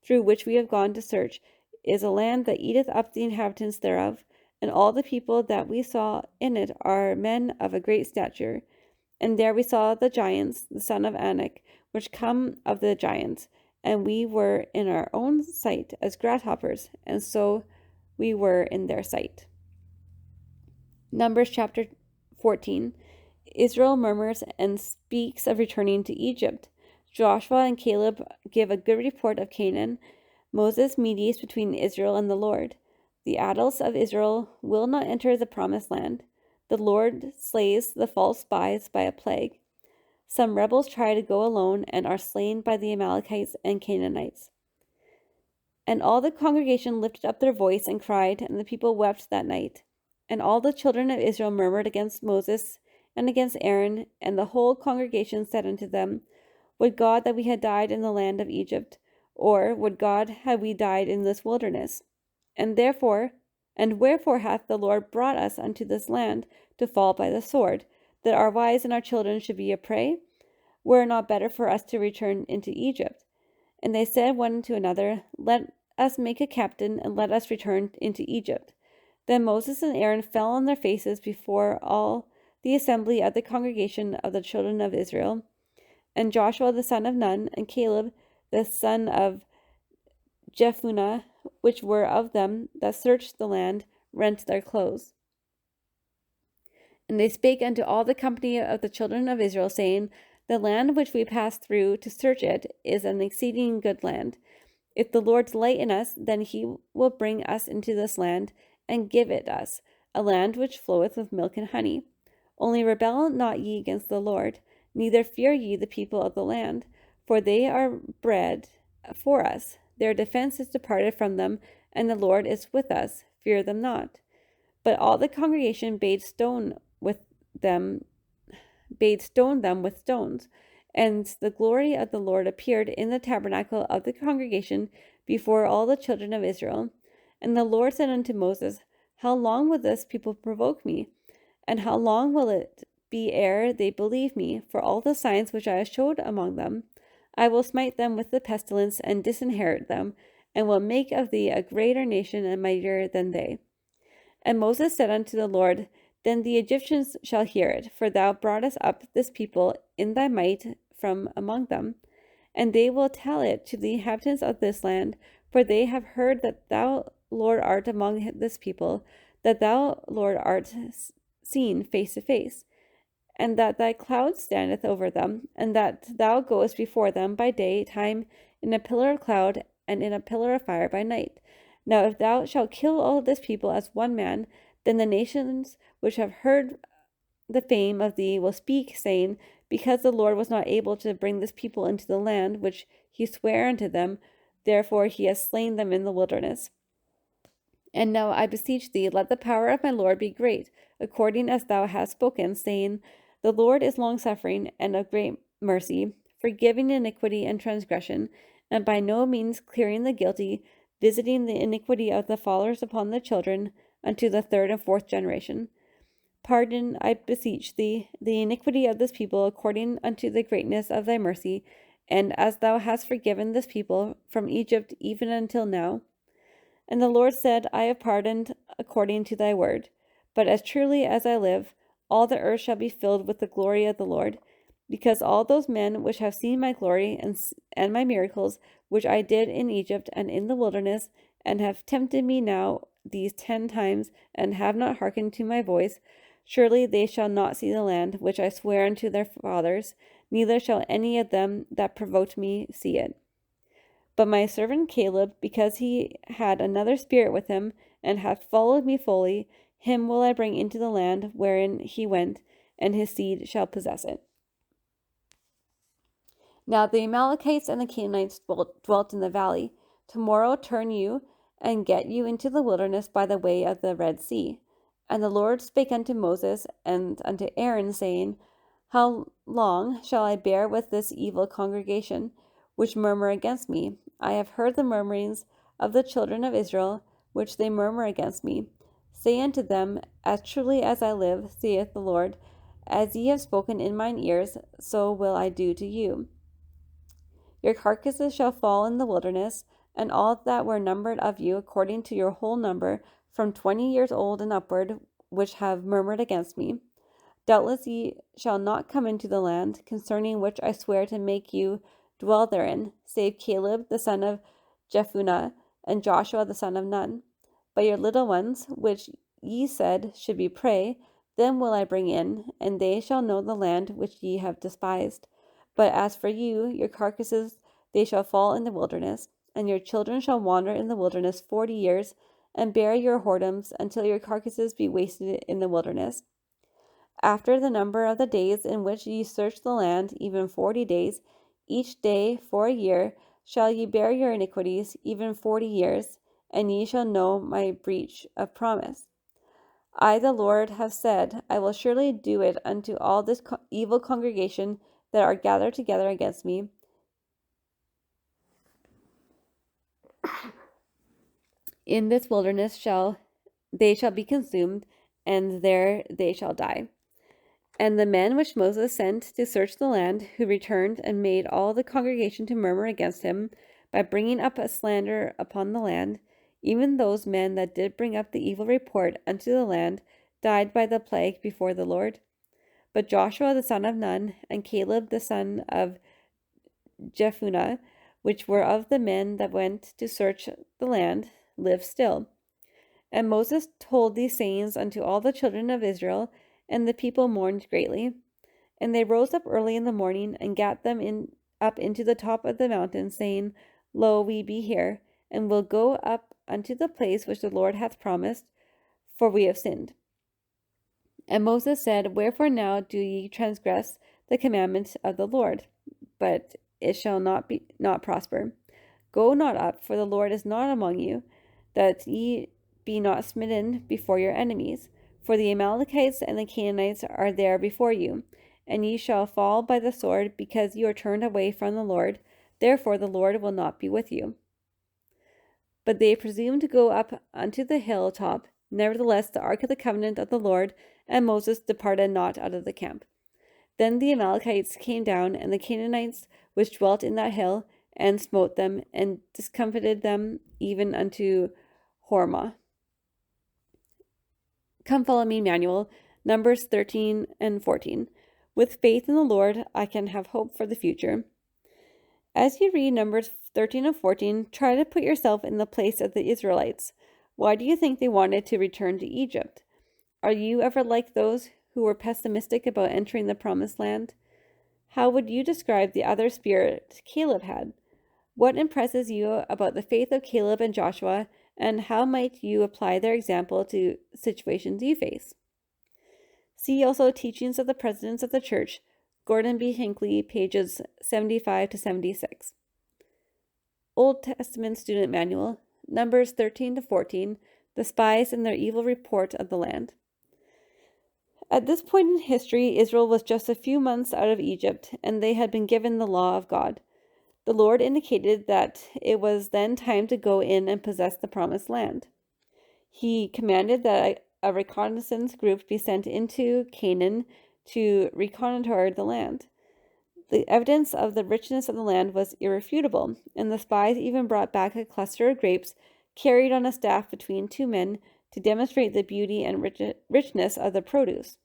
S1: through which we have gone to search is a land that eateth up the inhabitants thereof, and all the people that we saw in it are men of a great stature. And there we saw the giants, the son of Anak, which come of the giants, and we were in our own sight as grasshoppers, and so we were in their sight. Numbers chapter 14. Israel murmurs and speaks of returning to Egypt. Joshua and Caleb give a good report of Canaan. Moses mediates between Israel and the Lord. The adults of Israel will not enter the promised land. The Lord slays the false spies by a plague. Some rebels try to go alone and are slain by the Amalekites and Canaanites. And all the congregation lifted up their voice and cried, and the people wept that night. And all the children of Israel murmured against Moses and against Aaron, and the whole congregation said unto them, Would God that we had died in the land of Egypt, or would God had we died in this wilderness? And wherefore hath the Lord brought us unto this land to fall by the sword, that our wives and our children should be a prey? Were it not better for us to return into Egypt? And they said one to another, Let us make a captain, and let us return into Egypt. Then Moses and Aaron fell on their faces before all the assembly of the congregation of the children of Israel. And Joshua the son of Nun, and Caleb the son of Jephunneh, which were of them that searched the land, rent their clothes. And they spake unto all the company of the children of Israel, saying, The land which we passed through to search it is an exceeding good land. If the Lord delight in us, then he will bring us into this land, and give it us, a land which floweth with milk and honey. Only rebel not ye against the Lord, neither fear ye the people of the land, for they are bread for us. Their defense is departed from them, and the Lord is with us. Fear them not. But all the congregation bade stone them with stones. And the glory of the Lord appeared in the tabernacle of the congregation before all the children of Israel. And the Lord said unto Moses, How long will this people provoke me? And how long will it be ere they believe me for all the signs which I have showed among them? I will smite them with the pestilence, and disinherit them, and will make of thee a greater nation and mightier than they. And Moses said unto the Lord, Then the Egyptians shall hear it, for thou broughtest up this people in thy might from among them. And they will tell it to the inhabitants of this land, for they have heard that thou, Lord, art among this people, that thou, Lord, art seen face to face, and that thy cloud standeth over them, and that thou goest before them by day time in a pillar of cloud, and in a pillar of fire by night. Now if thou shalt kill all this people as one man, then the nations which have heard the fame of thee will speak, saying, Because the Lord was not able to bring this people into the land which he sware unto them, therefore he has slain them in the wilderness. And now I beseech thee, let the power of my Lord be great, according as thou hast spoken, saying, The Lord is longsuffering and of great mercy, forgiving iniquity and transgression, and by no means clearing the guilty, visiting the iniquity of the fathers upon the children unto the third and fourth generation. Pardon, I beseech thee, the iniquity of this people according unto the greatness of thy mercy, and as thou hast forgiven this people from Egypt even until now. And the Lord said, I have pardoned according to thy word. But as truly as I live, all the earth shall be filled with the glory of the Lord, because all those men which have seen my glory and my miracles, which I did in Egypt and in the wilderness, and have tempted me now these 10 times, and have not hearkened to my voice, surely they shall not see the land which I swear unto their fathers, neither shall any of them that provoked me see it. But my servant Caleb, because he had another spirit with him, and hath followed me fully, him will I bring into the land wherein he went, and his seed shall possess it. Now the Amalekites and the Canaanites dwelt in the valley. Tomorrow turn you, and get you into the wilderness by the way of the Red Sea. And the Lord spake unto Moses and unto Aaron, saying, How long shall I bear with this evil congregation, which murmur against me? I have heard the murmurings of the children of Israel, which they murmur against me. Say unto them, As truly as I live, saith the Lord, as ye have spoken in mine ears, so will I do to you. Your carcasses shall fall in the wilderness, and all that were numbered of you, according to your whole number, from 20 years old and upward, which have murmured against me. Doubtless ye shall not come into the land, concerning which I swear to make you dwell therein, save Caleb the son of Jephunneh, and Joshua the son of Nun. But your little ones, which ye said should be prey, them will I bring in, and they shall know the land which ye have despised. But as for you, your carcasses, they shall fall in the wilderness, and your children shall wander in the wilderness 40 years, and bear your whoredoms until your carcasses be wasted in the wilderness. After the number of the days in which ye search the land, even 40 days, each day for a year, shall ye bear your iniquities, even 40 years, and ye shall know my breach of promise. I, the Lord, have said, I will surely do it unto all this evil congregation that are gathered together against me. In this wilderness shall be consumed, and there they shall die. And the men which Moses sent to search the land, who returned and made all the congregation to murmur against him, by bringing up a slander upon the land, even those men that did bring up the evil report unto the land, died by the plague before the Lord. But Joshua the son of Nun, and Caleb the son of Jephunneh, which were of the men that went to search the land, live still. And Moses told these sayings unto all the children of Israel, and the people mourned greatly. And they rose up early in the morning, and gat them up into the top of the mountain, saying, Lo, we be here, and will go up unto the place which the Lord hath promised, for we have sinned. And Moses said, Wherefore now do ye transgress the commandment of the Lord? But it shall not prosper. Go not up, for the Lord is not among you, that ye be not smitten before your enemies. For the Amalekites and the Canaanites are there before you, and ye shall fall by the sword, because you are turned away from the Lord. Therefore the Lord will not be with you. But they presumed to go up unto the hilltop. Nevertheless, the ark of the covenant of the Lord and Moses departed not out of the camp. Then the Amalekites came down, and the Canaanites which dwelt in that hill, and smote them, and discomfited them even unto Hormah. Come follow me, Manual. Numbers 13 and 14. With faith in the Lord, I can have hope for the future. As you read Numbers 13 and 14, try to put yourself in the place of the Israelites. Why do you think they wanted to return to Egypt? Are you ever like those who were pessimistic about entering the promised land? How would you describe the other spirit Caleb had? What impresses you about the faith of Caleb and Joshua, and how might you apply their example to situations you face? See also Teachings of the Presidents of the Church, Gordon B. Hinckley, pages 75 to 76. Old Testament Student Manual, Numbers 13 to 14, The Spies and Their Evil Report of the Land. At this point in history, Israel was just a few months out of Egypt, and they had been given the law of God. The Lord indicated that it was then time to go in and possess the promised land. He commanded that a reconnaissance group be sent into Canaan to reconnoiter the land. The evidence of the richness of the land was irrefutable, and the spies even brought back a cluster of grapes carried on a staff between two men to demonstrate the beauty and richness of the produce.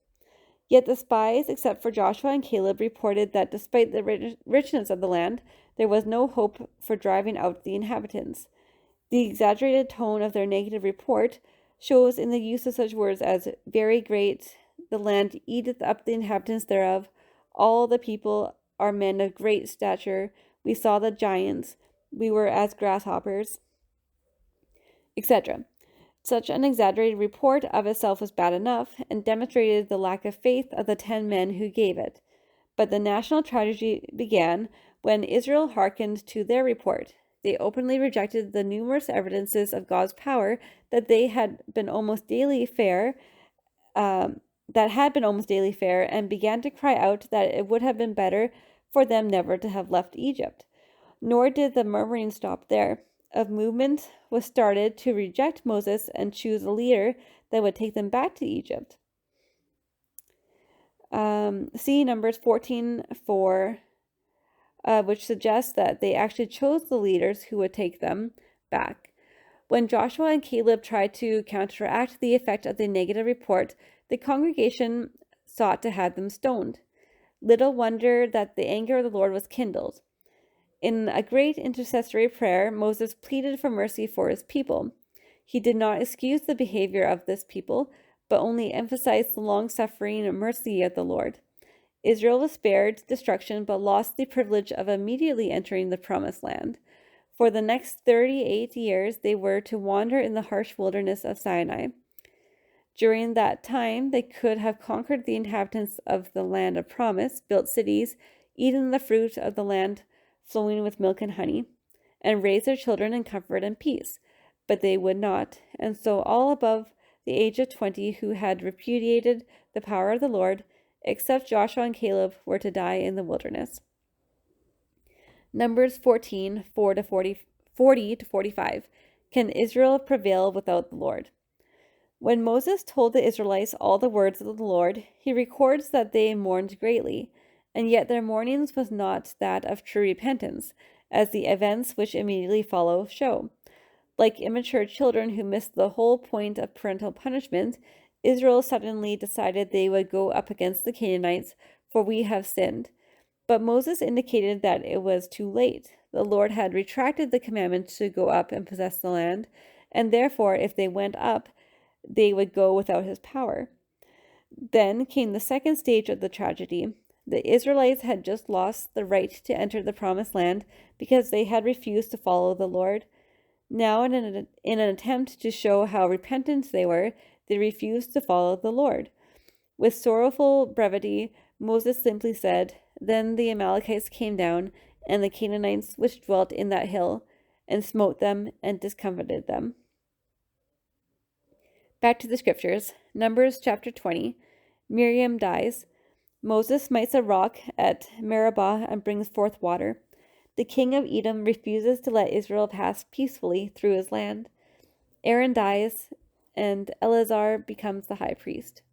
S1: Yet the spies, except for Joshua and Caleb, reported that despite the richness of the land, there was no hope for driving out the inhabitants. The exaggerated tone of their negative report shows in the use of such words as very great, the land eateth up the inhabitants thereof, all the people are men of great stature, we saw the giants, we were as grasshoppers, etc. Such an exaggerated report of itself was bad enough and demonstrated the lack of faith of the 10 men who gave it. But the national tragedy began when Israel hearkened to their report. They openly rejected the numerous evidences of God's power that had been almost daily fair, and began to cry out that it would have been better for them never to have left Egypt. Nor did the murmuring stop there. A movement was started to reject Moses and choose a leader that would take them back to Egypt. See Numbers 14:4, which suggests that they actually chose the leaders who would take them back. When Joshua and Caleb tried to counteract the effect of the negative report, the congregation sought to have them stoned. Little wonder that the anger of the Lord was kindled. In a great intercessory prayer, Moses pleaded for mercy for his people. He did not excuse the behavior of this people, but only emphasized the long-suffering mercy of the Lord. Israel was spared destruction, but lost the privilege of immediately entering the promised land. For the next 38 years, they were to wander in the harsh wilderness of Sinai. During that time, they could have conquered the inhabitants of the land of promise, built cities, eaten the fruit of the land flowing with milk and honey, and raised their children in comfort and peace. But they would not, and so all above the age of 20 who had repudiated the power of the Lord, except Joshua and Caleb, were to die in the wilderness. Numbers 14:40 to 45. Can Israel prevail without the Lord? When Moses told the Israelites all the words of the Lord, he records that they mourned greatly, and yet their mourning was not that of true repentance, as the events which immediately follow show. Like immature children who miss the whole point of parental punishment, Israel suddenly decided they would go up against the Canaanites, for we have sinned. But Moses indicated that it was too late. The Lord had retracted the commandment to go up and possess the land, and therefore, if they went up, they would go without his power. Then came the second stage of the tragedy. The Israelites had just lost the right to enter the promised land because they had refused to follow the Lord. Now, in an attempt to show how repentant they were, they refused to follow the Lord. With sorrowful brevity, Moses simply said, "Then the Amalekites came down, and the Canaanites which dwelt in that hill, and smote them and discomfited them." Back to the scriptures. Numbers chapter 20. Miriam dies. Moses smites a rock at Meribah and brings forth water. The king of Edom refuses to let Israel pass peacefully through his land. Aaron dies, and Eleazar becomes the high priest.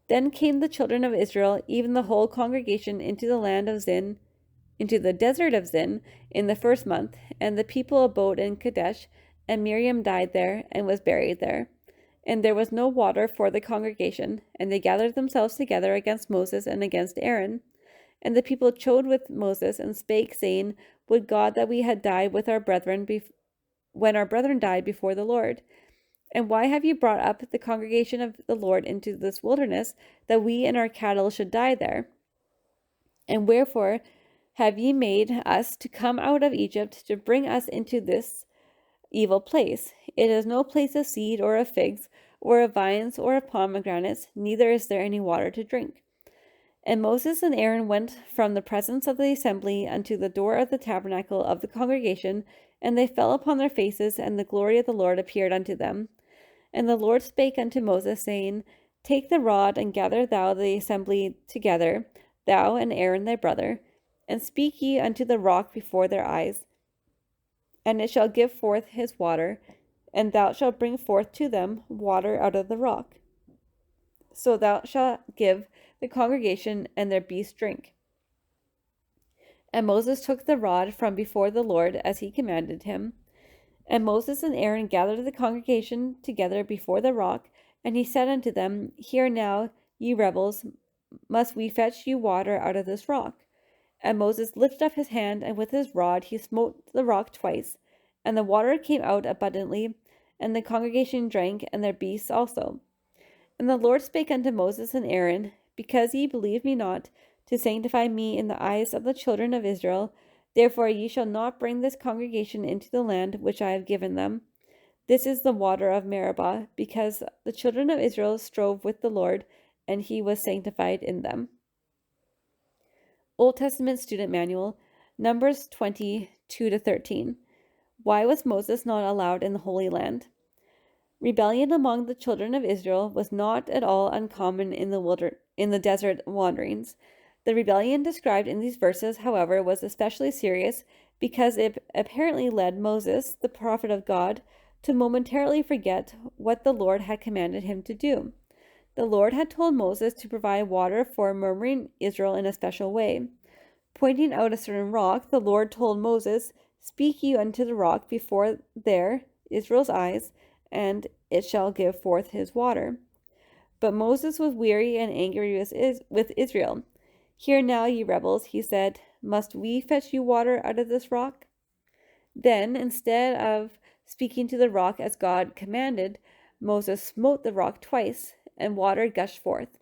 S1: Then came the children of Israel, even the whole congregation, into the desert of Zin, in the first month, and the people abode in Kadesh, and Miriam died there, and was buried there. And there was no water for the congregation, and they gathered themselves together against Moses and against Aaron. And the people chode with Moses, and spake, saying, Would God that we had died with our brethren when our brethren died before the Lord. And why have you brought up the congregation of the Lord into this wilderness, that we and our cattle should die there? And wherefore have ye made us to come out of Egypt to bring us into this evil place? It is no place of seed or of figs, or of vines, or of pomegranates, neither is there any water to drink. And Moses and Aaron went from the presence of the assembly unto the door of the tabernacle of the congregation, and they fell upon their faces, and the glory of the Lord appeared unto them. And the Lord spake unto Moses, saying, Take the rod, and gather thou the assembly together, thou and Aaron thy brother, and speak ye unto the rock before their eyes, and it shall give forth his water, and thou shalt bring forth to them water out of the rock. So thou shalt give the congregation and their beasts drink. And Moses took the rod from before the Lord as he commanded him. And Moses and Aaron gathered the congregation together before the rock, and he said unto them, Hear now, ye rebels, must we fetch you water out of this rock? And Moses lifted up his hand, and with his rod he smote the rock twice, and the water came out abundantly, and the congregation drank, and their beasts also. And the Lord spake unto Moses and Aaron, Because ye believe me not, to sanctify me in the eyes of the children of Israel, therefore ye shall not bring this congregation into the land which I have given them. This is the water of Meribah, because the children of Israel strove with the Lord, and he was sanctified in them. Old Testament Student Manual, Numbers 20:2-13. Why was Moses not allowed in the Holy Land? Rebellion among the children of Israel was not at all uncommon in the desert wanderings. The rebellion described in these verses, however, was especially serious because it apparently led Moses, the prophet of God, to momentarily forget what the Lord had commanded him to do. The Lord had told Moses to provide water for murmuring Israel in a special way. Pointing out a certain rock, the Lord told Moses, Speak you unto the rock before there, Israel's eyes, and it shall give forth his water. But Moses was weary and angry with Israel. Hear now, ye rebels, he said, Must we fetch you water out of this rock? Then, instead of speaking to the rock as God commanded, Moses smote the rock twice, and water gushed forth.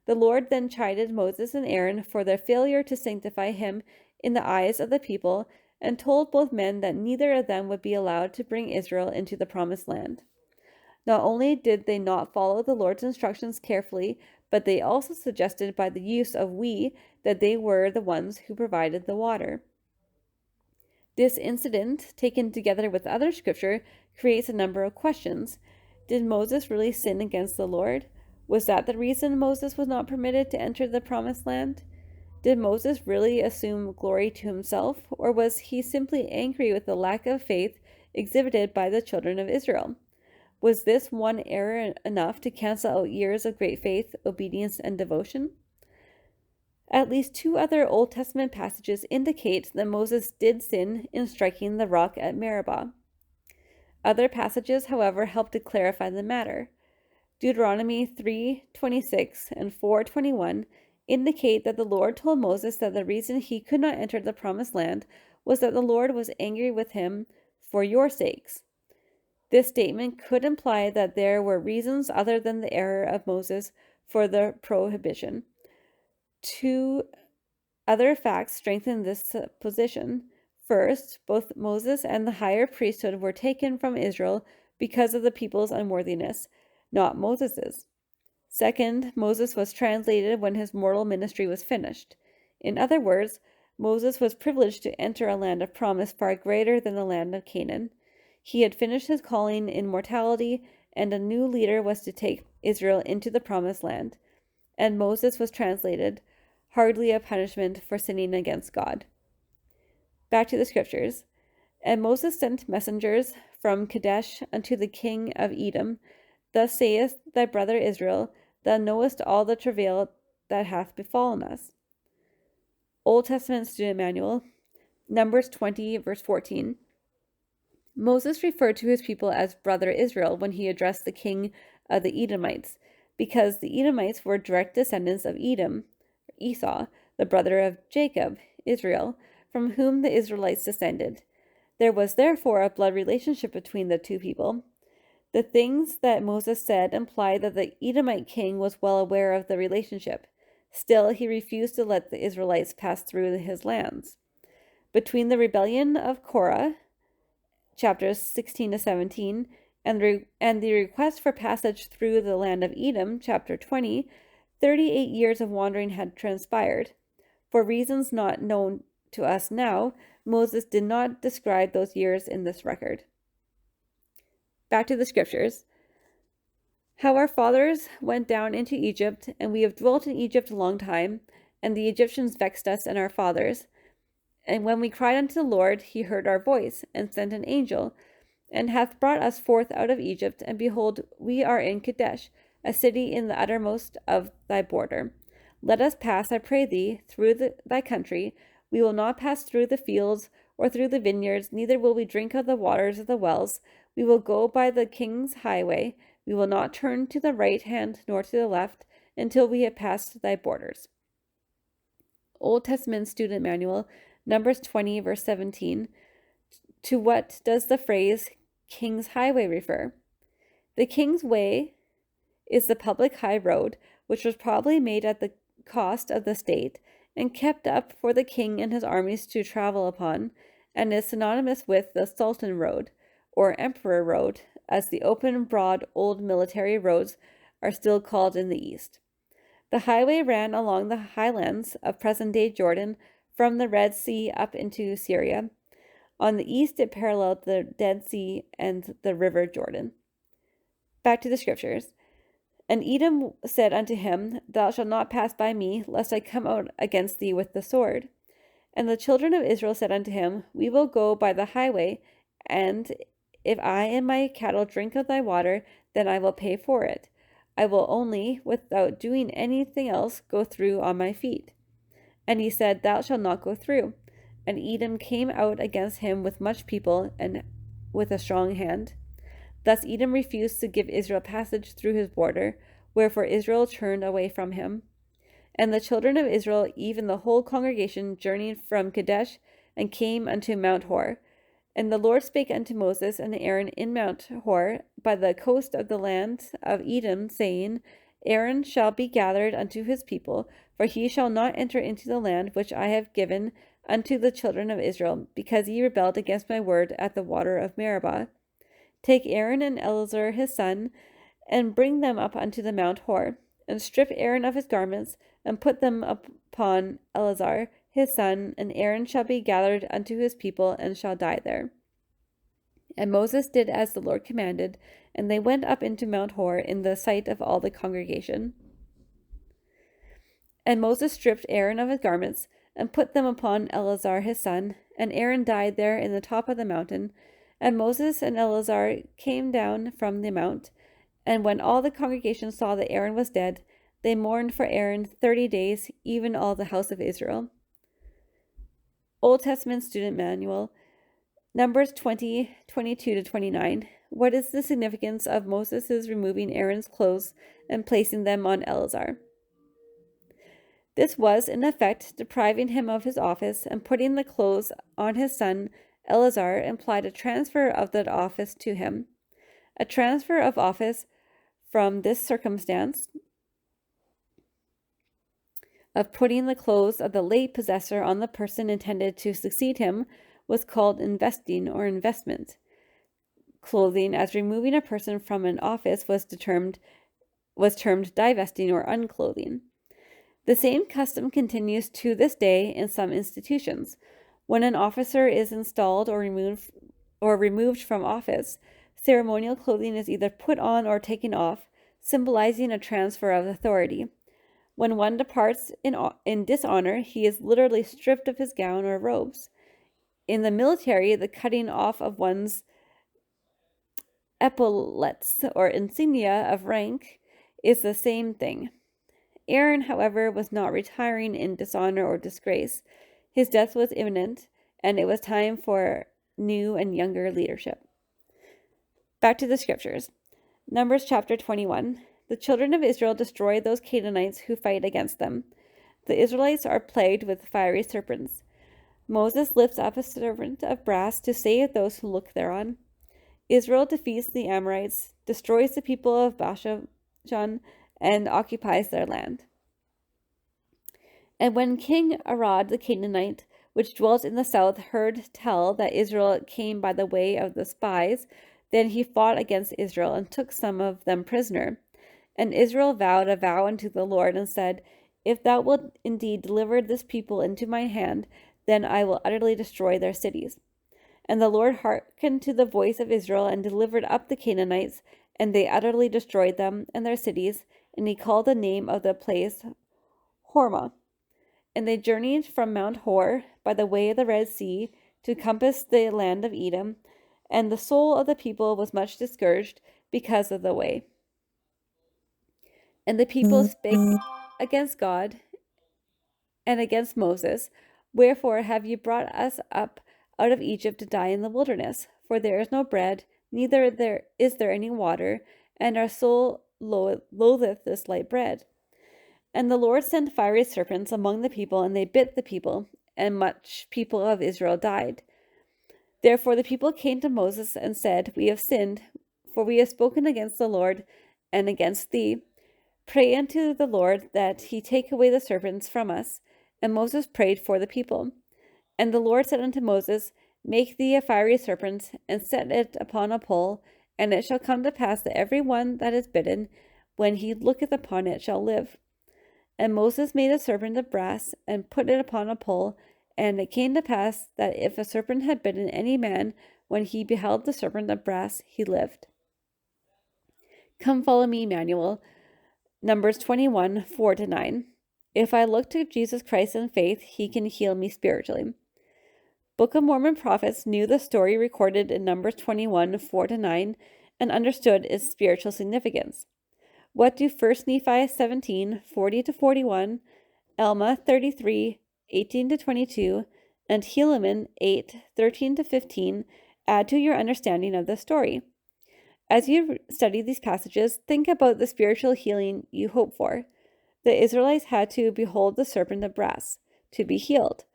S1: The Lord then chided Moses and Aaron for their failure to sanctify him in the eyes of the people, and told both men that neither of them would be allowed to bring Israel into the promised land. Not only did they not follow the Lord's instructions carefully, but they also suggested by the use of we that they were the ones who provided the water. This incident, taken together with other scripture, creates a number of questions. Did Moses really sin against the Lord? Was that the reason Moses was not permitted to enter the promised land? Did Moses really assume glory to himself, or was he simply angry with the lack of faith exhibited by the children of Israel? Was this one error enough to cancel out years of great faith, obedience, and devotion? At least two other Old Testament passages indicate that Moses did sin in striking the rock at Meribah. Other passages, however, help to clarify the matter. Deuteronomy 3:26 and 4:21 indicate that the Lord told Moses that the reason he could not enter the promised land was that the Lord was angry with him for your sakes. This statement could imply that there were reasons other than the error of Moses for the prohibition. Two other facts strengthen this position. First, both Moses and the higher priesthood were taken from Israel because of the people's unworthiness, not Moses's. Second, Moses was translated when his mortal ministry was finished. In other words, Moses was privileged to enter a land of promise far greater than the land of Canaan. He had finished his calling in mortality, and a new leader was to take Israel into the promised land. And Moses was translated, hardly a punishment for sinning against God. Back to the scriptures. And Moses sent messengers from Kadesh unto the king of Edom. Thus saith thy brother Israel, Thou knowest all the travail that hath befallen us. Old Testament Student Manual, Numbers 20, verse 14. Moses referred to his people as brother Israel when he addressed the king of the Edomites, because the Edomites were direct descendants of Edom, Esau, the brother of Jacob, Israel, from whom the Israelites descended. There was therefore a blood relationship between the two people. The things that Moses said imply that the Edomite king was well aware of the relationship. Still, he refused to let the Israelites pass through his lands. Between the rebellion of Korah, chapters 16-17, and the request for passage through the land of Edom, chapter 20, 38 years of wandering had transpired. For reasons not known to us now, Moses did not describe those years in this record. Back to the scriptures. How our fathers went down into Egypt, and we have dwelt in Egypt a long time, and the Egyptians vexed us and our fathers. And when we cried unto the Lord, he heard our voice, and sent an angel, and hath brought us forth out of Egypt, and behold, we are in Kadesh, a city in the uttermost of thy border. Let us pass, I pray thee, through thy country. We will not pass through the fields or through the vineyards, neither will we drink of the waters of the wells. We will go by the king's highway. We will not turn to the right hand nor to the left until we have passed thy borders. Old Testament Student Manual, Numbers 20, verse 17. To what does the phrase King's Highway refer? The King's Way is the public high road, which was probably made at the cost of the state and kept up for the king and his armies to travel upon, and is synonymous with the Sultan Road, or Emperor Road, as the open, broad, old military roads are still called in the East. The highway ran along the highlands of present-day Jordan from the Red Sea up into Syria. On the east, it paralleled the Dead Sea and the river Jordan. Back to the scriptures. And Edom said unto him, Thou shalt not pass by me, lest I come out against thee with the sword. And the children of Israel said unto him, We will go by the highway, and if I and my cattle drink of thy water, then I will pay for it. I will only, without doing anything else, go through on my feet. And he said, Thou shalt not go through. And Edom came out against him with much people and with a strong hand. Thus Edom refused to give Israel passage through his border, wherefore Israel turned away from him. And the children of Israel, even the whole congregation, journeyed from Kadesh, and came unto Mount Hor. And the Lord spake unto Moses and Aaron in Mount Hor, by the coast of the land of Edom, saying, Aaron shall be gathered unto his people, for he shall not enter into the land which I have given unto the children of Israel, because ye rebelled against my word at the water of Meribah. Take Aaron and Eleazar his son, and bring them up unto the Mount Hor, and strip Aaron of his garments, and put them upon Eleazar his son, and Aaron shall be gathered unto his people, and shall die there. And Moses did as the Lord commanded, and they went up into Mount Hor in the sight of all the congregation. And Moses stripped Aaron of his garments, and put them upon Eleazar his son, and Aaron died there in the top of the mountain. And Moses and Eleazar came down from the mount, and when all the congregation saw that Aaron was dead, they mourned for Aaron 30 days, even all the house of Israel. Old Testament Student Manual, Numbers 20, 22-29. What is the significance of Moses' removing Aaron's clothes and placing them on Eleazar? This was, in effect, depriving him of his office, and putting the clothes on his son Eleazar implied a transfer of that office to him. A transfer of office from this circumstance of putting the clothes of the late possessor on the person intended to succeed him was called investing or investment. Clothing as removing a person from an office was termed divesting or unclothing. The same custom continues to this day in some institutions. When an officer is installed or removed from office, ceremonial clothing is either put on or taken off, symbolizing a transfer of authority. When one departs in dishonor, he is literally stripped of his gown or robes. In the military, the cutting off of one's epaulets or insignia of rank is the same thing. Aaron, however, was not retiring in dishonor or disgrace. His death was imminent, and it was time for new and younger leadership. Back to the scriptures. Numbers chapter 21. The children of Israel destroy those Canaanites who fight against them. The Israelites are plagued with fiery serpents. Moses lifts up a serpent of brass to save those who look thereon. Israel defeats the Amorites, destroys the people of Bashan, and occupies their land. And when King Arad the Canaanite, which dwelt in the south, heard tell that Israel came by the way of the Spies, then he fought against Israel and took some of them prisoner. And Israel vowed a vow unto the Lord and said, If thou wilt indeed deliver this people into my hand, then I will utterly destroy their cities. And the Lord hearkened to the voice of Israel and delivered up the Canaanites, and they utterly destroyed them and their cities, and he called the name of the place Hormah. And they journeyed from Mount Hor by the way of the Red Sea to compass the land of Edom, and the soul of the people was much discouraged because of the way. And the people spake against God and against Moses, Wherefore have you brought us up out of Egypt to die in the wilderness? For there is no bread, neither is there any water, and our soul loatheth this light bread. And the Lord sent fiery serpents among the people, and they bit the people, and much people of Israel died. Therefore the people came to Moses and said, We have sinned, for we have spoken against the Lord and against thee. Pray unto the Lord that he take away the serpents from us. And Moses prayed for the people. And the Lord said unto Moses, Make thee a fiery serpent, and set it upon a pole, and it shall come to pass that every one that is bitten, when he looketh upon it, shall live. And Moses made a serpent of brass, and put it upon a pole, and it came to pass that if a serpent had bitten any man, when he beheld the serpent of brass, he lived. Come follow me, Emmanuel. Numbers 21, 4-9. If I look to Jesus Christ in faith, he can heal me spiritually. Book of Mormon prophets knew the story recorded in Numbers 21, 4-9, and understood its spiritual significance. What do 1 Nephi 17, 40-41, Alma 33, 18-22, and Helaman 8, 13-15 add to your understanding of the story? As you study these passages, think about the spiritual healing you hope for. The Israelites had to behold the serpent of brass to be healed.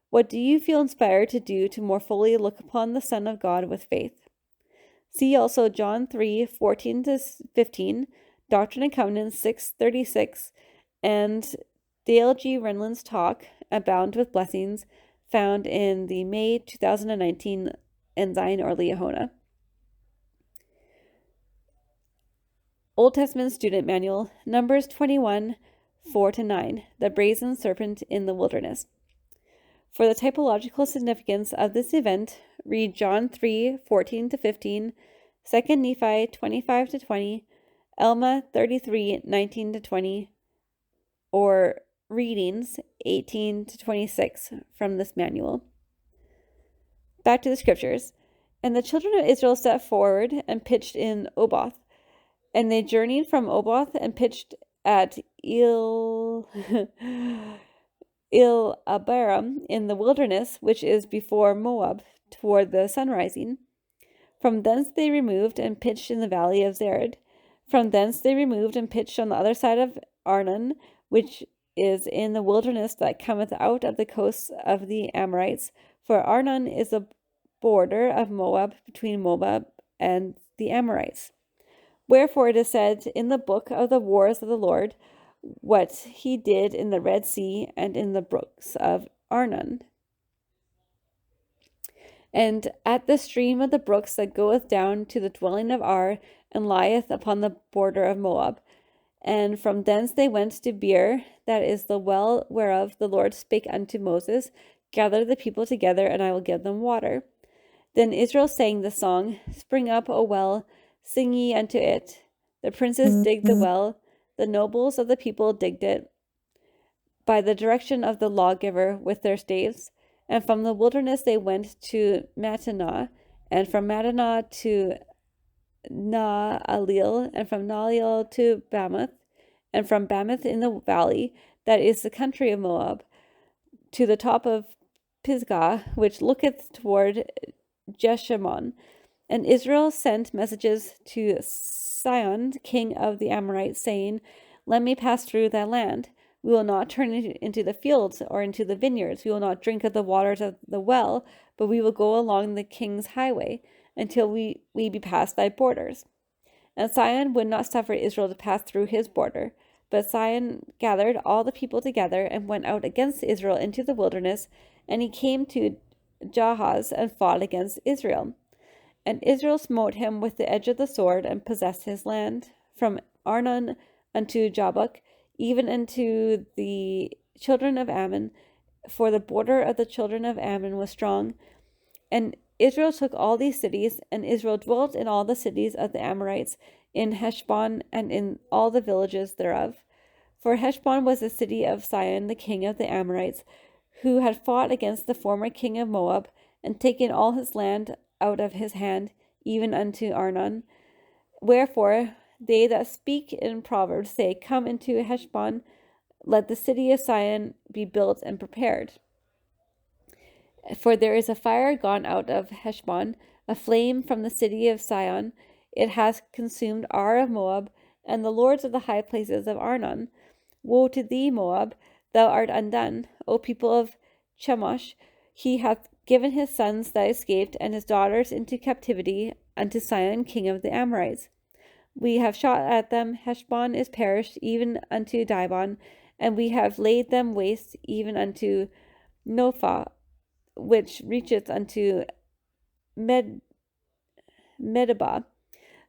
S1: What do you feel inspired to do to more fully look upon the Son of God with faith? See also John 3, 14-15, Doctrine and Covenants 6:36, and Dale G. Renlund's talk, Abound with Blessings, found in the May 2019 Ensign or Liahona. Old Testament Student Manual, Numbers 21, 4-9, The Brazen Serpent in the Wilderness. For the typological significance of this event, read John 3, 14-15, 2 Nephi 25-20, Alma 33, 19-20, or readings 18-26 from this manual. Back to the scriptures. And the children of Israel set forward and pitched in Oboth. And they journeyed from Oboth and pitched at Il-Abarim in the wilderness, which is before Moab, toward the sunrising. From thence they removed and pitched in the valley of Zered. From thence they removed and pitched on the other side of Arnon, which is in the wilderness that cometh out of the coasts of the Amorites. For Arnon is the border of Moab between Moab and the Amorites. Wherefore it is said in the book of the wars of the Lord, what he did in the Red Sea and in the brooks of Arnon. And at the stream of the brooks that goeth down to the dwelling of Ar, and lieth upon the border of Moab. And from thence they went to Beer, that is the well whereof the Lord spake unto Moses, Gather the people together, and I will give them water. Then Israel sang the song, Spring up, O well, sing ye unto it. The princes digged the well, the nobles of the people digged it, by the direction of the lawgiver with their staves. And from the wilderness they went to Mattanah, and from Mattanah to Naalil, and from Naalil to Bamoth, and from Bamoth in the valley, that is the country of Moab, to the top of Pisgah, which looketh toward Jeshimon. And Israel sent messages to Sihon, king of the Amorites, saying, Let me pass through thy land. We will not turn into the fields or into the vineyards. We will not drink of the waters of the well, but we will go along the king's highway until we be past thy borders. And Sihon would not suffer Israel to pass through his border. But Sihon gathered all the people together and went out against Israel into the wilderness, and he came to Jahaz and fought against Israel. And Israel smote him with the edge of the sword and possessed his land, from Arnon unto Jabbok, even unto the children of Ammon, for the border of the children of Ammon was strong. And Israel took all these cities, and Israel dwelt in all the cities of the Amorites, in Heshbon, and in all the villages thereof. For Heshbon was the city of Sihon, the king of the Amorites, who had fought against the former king of Moab, and taken all his land out of his hand, even unto Arnon. Wherefore they that speak in Proverbs say, Come into Heshbon, let the city of Sion be built and prepared. For there is a fire gone out of Heshbon, a flame from the city of Sion. It has consumed Ar of Moab, and the lords of the high places of Arnon. Woe to thee, Moab! Thou art undone, O people of Chemosh. He hath given his sons that escaped, and his daughters into captivity unto Sion, king of the Amorites. We have shot at them. Heshbon is perished, even unto Dibon, and we have laid them waste, even unto Nophah, which reacheth unto Medeba.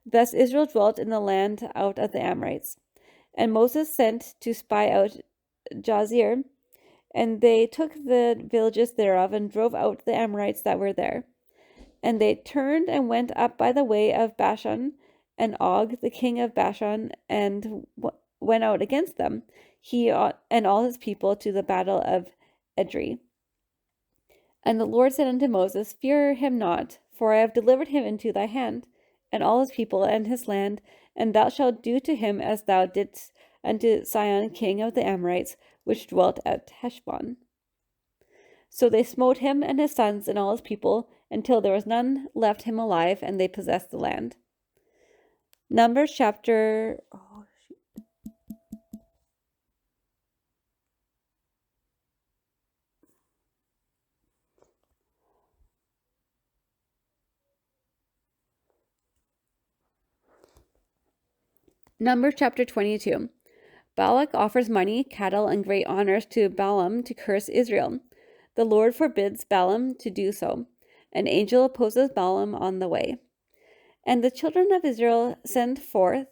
S1: Thus Israel dwelt in the land out of the Amorites. And Moses sent to spy out Jazer, and they took the villages thereof, and drove out the Amorites that were there. And they turned and went up by the way of Bashan, and Og, the king of Bashan, and went out against them, he and all his people, to the battle of Edrei. And the Lord said unto Moses, Fear him not, for I have delivered him into thy hand, and all his people and his land, and thou shalt do to him as thou didst unto Sihon king of the Amorites, which dwelt at Heshbon. So they smote him and his sons and all his people, until there was none left him alive, and they possessed the land. Numbers chapter... Numbers chapter 22. Balak offers money, cattle, and great honors to Balaam to curse Israel. The Lord forbids Balaam to do so. An angel opposes Balaam on the way. And the children of Israel set forth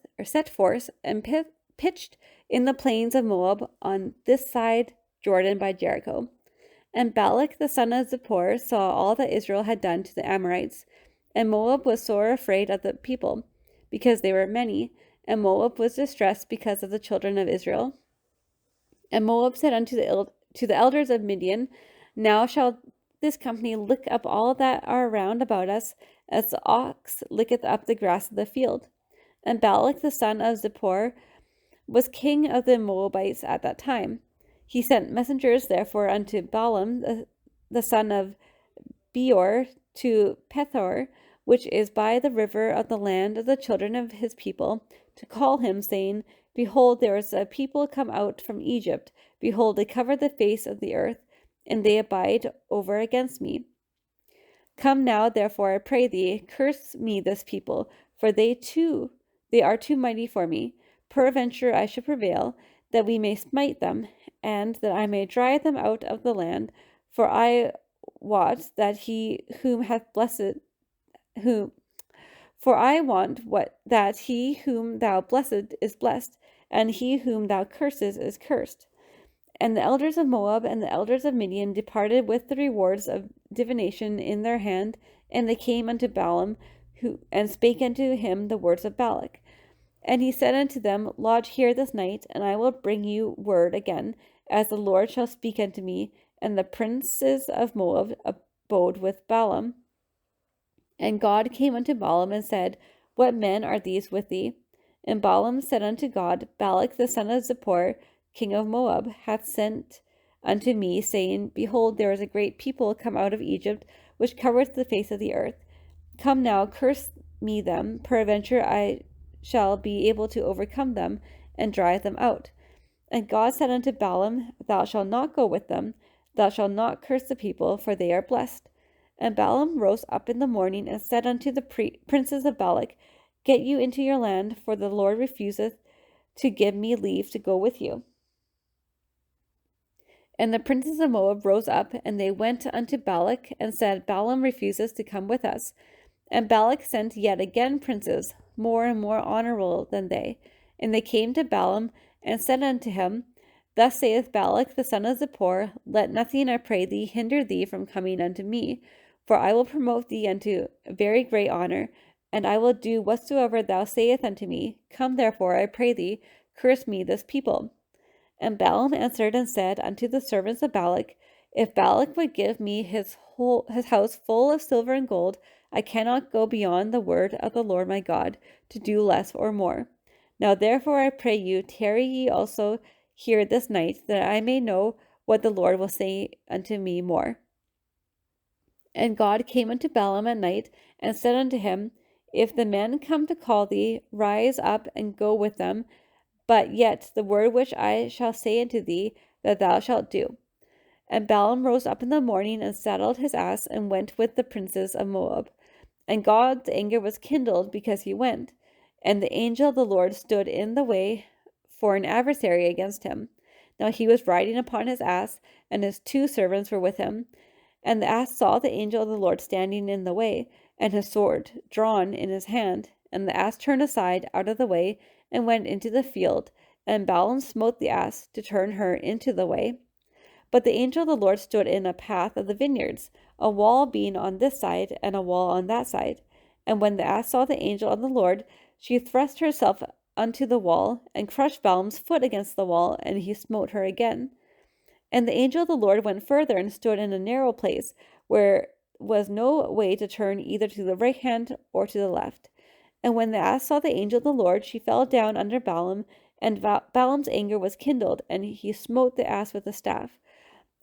S1: and pitched in the plains of Moab on this side Jordan by Jericho. And Balak the son of Zippor saw all that Israel had done to the Amorites. And Moab was sore afraid of the people, because they were many, and Moab was distressed because of the children of Israel. And Moab said unto the elders of Midian, Now shall this company lick up all that are round about us, as the ox licketh up the grass of the field. And Balak the son of Zippor was king of the Moabites at that time. He sent messengers therefore unto Balaam the son of Beor to Pethor, which is by the river of the land of the children of his people, to call him, saying, Behold, there is a people come out from Egypt. Behold, they cover the face of the earth, and they abide over against me. Come now, therefore, I pray thee, curse me this people, for they are too mighty for me. Peradventure I should prevail, that we may smite them, and that I may drive them out of the land. For I wot that that he whom thou blessed is blessed, and he whom thou cursest is cursed. And the elders of Moab and the elders of Midian departed with the rewards of divination in their hand, and they came unto Balaam, and spake unto him the words of Balak. And he said unto them, Lodge here this night, and I will bring you word again, as the Lord shall speak unto me. And the princes of Moab abode with Balaam. And God came unto Balaam and said, What men are these with thee? And Balaam said unto God, Balak the son of Zippor, king of Moab, hath sent unto me, saying, Behold, there is a great people come out of Egypt, which covereth the face of the earth. Come now, curse me them, peradventure I shall be able to overcome them, and drive them out. And God said unto Balaam, Thou shalt not go with them, thou shalt not curse the people, for they are blessed. And Balaam rose up in the morning, and said unto the princes of Balak, Get you into your land, for the Lord refuseth to give me leave to go with you. And the princes of Moab rose up, and they went unto Balak, and said, Balaam refuses to come with us. And Balak sent yet again princes, more and more honorable than they. And they came to Balaam, and said unto him, Thus saith Balak the son of Zippor, Let nothing, I pray thee, hinder thee from coming unto me, for I will promote thee unto very great honor, and I will do whatsoever thou sayest unto me. Come therefore, I pray thee, curse me this people. And Balaam answered and said unto the servants of Balak, If Balak would give me his house full of silver and gold, I cannot go beyond the word of the Lord my God to do less or more. Now therefore I pray you, tarry ye also here this night, that I may know what the Lord will say unto me more. And God came unto Balaam at night, and said unto him, If the men come to call thee, rise up and go with them, but yet the word which I shall say unto thee, that thou shalt do. And Balaam rose up in the morning, and saddled his ass, and went with the princes of Moab. And God's anger was kindled because he went. And the angel of the Lord stood in the way for an adversary against him. Now he was riding upon his ass, and his 2 servants were with him. And the ass saw the angel of the Lord standing in the way, and his sword drawn in his hand. And the ass turned aside out of the way, and went into the field. And Balaam smote the ass to turn her into the way. But the angel of the Lord stood in a path of the vineyards, a wall being on this side, and a wall on that side. And when the ass saw the angel of the Lord, she thrust herself unto the wall, and crushed Balaam's foot against the wall, and he smote her again. And the angel of the Lord went further, and stood in a narrow place, where was no way to turn either to the right hand or to the left. And when the ass saw the angel of the Lord, she fell down under Balaam, and Balaam's anger was kindled, and he smote the ass with a staff.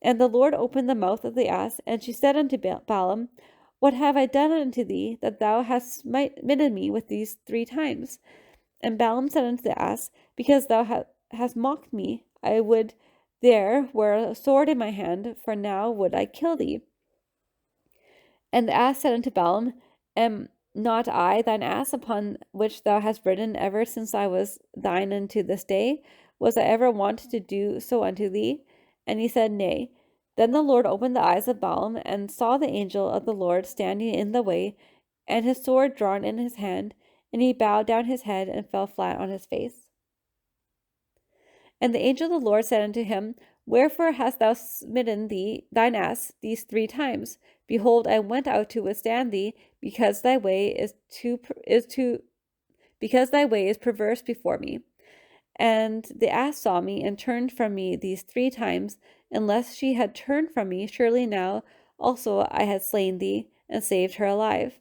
S1: And the Lord opened the mouth of the ass, and she said unto Balaam, What have I done unto thee, that thou hast smitten me with these 3 times? And Balaam said unto the ass, Because thou hast mocked me, I would there were a sword in my hand, for now would I kill thee. And the ass said unto Balaam, Am not I thine ass, upon which thou hast ridden ever since I was thine unto this day? Was I ever wont to do so unto thee? And he said, Nay. Then the Lord opened the eyes of Balaam, and saw the angel of the Lord standing in the way, and his sword drawn in his hand, and he bowed down his head, and fell flat on his face. And the angel of the Lord said unto him, Wherefore hast thou smitten thine ass these 3 times? Behold, I went out to withstand thee, because thy way is perverse before me. And the ass saw me, and turned from me these 3 times. Unless she had turned from me, surely now also I had slain thee, and saved her alive.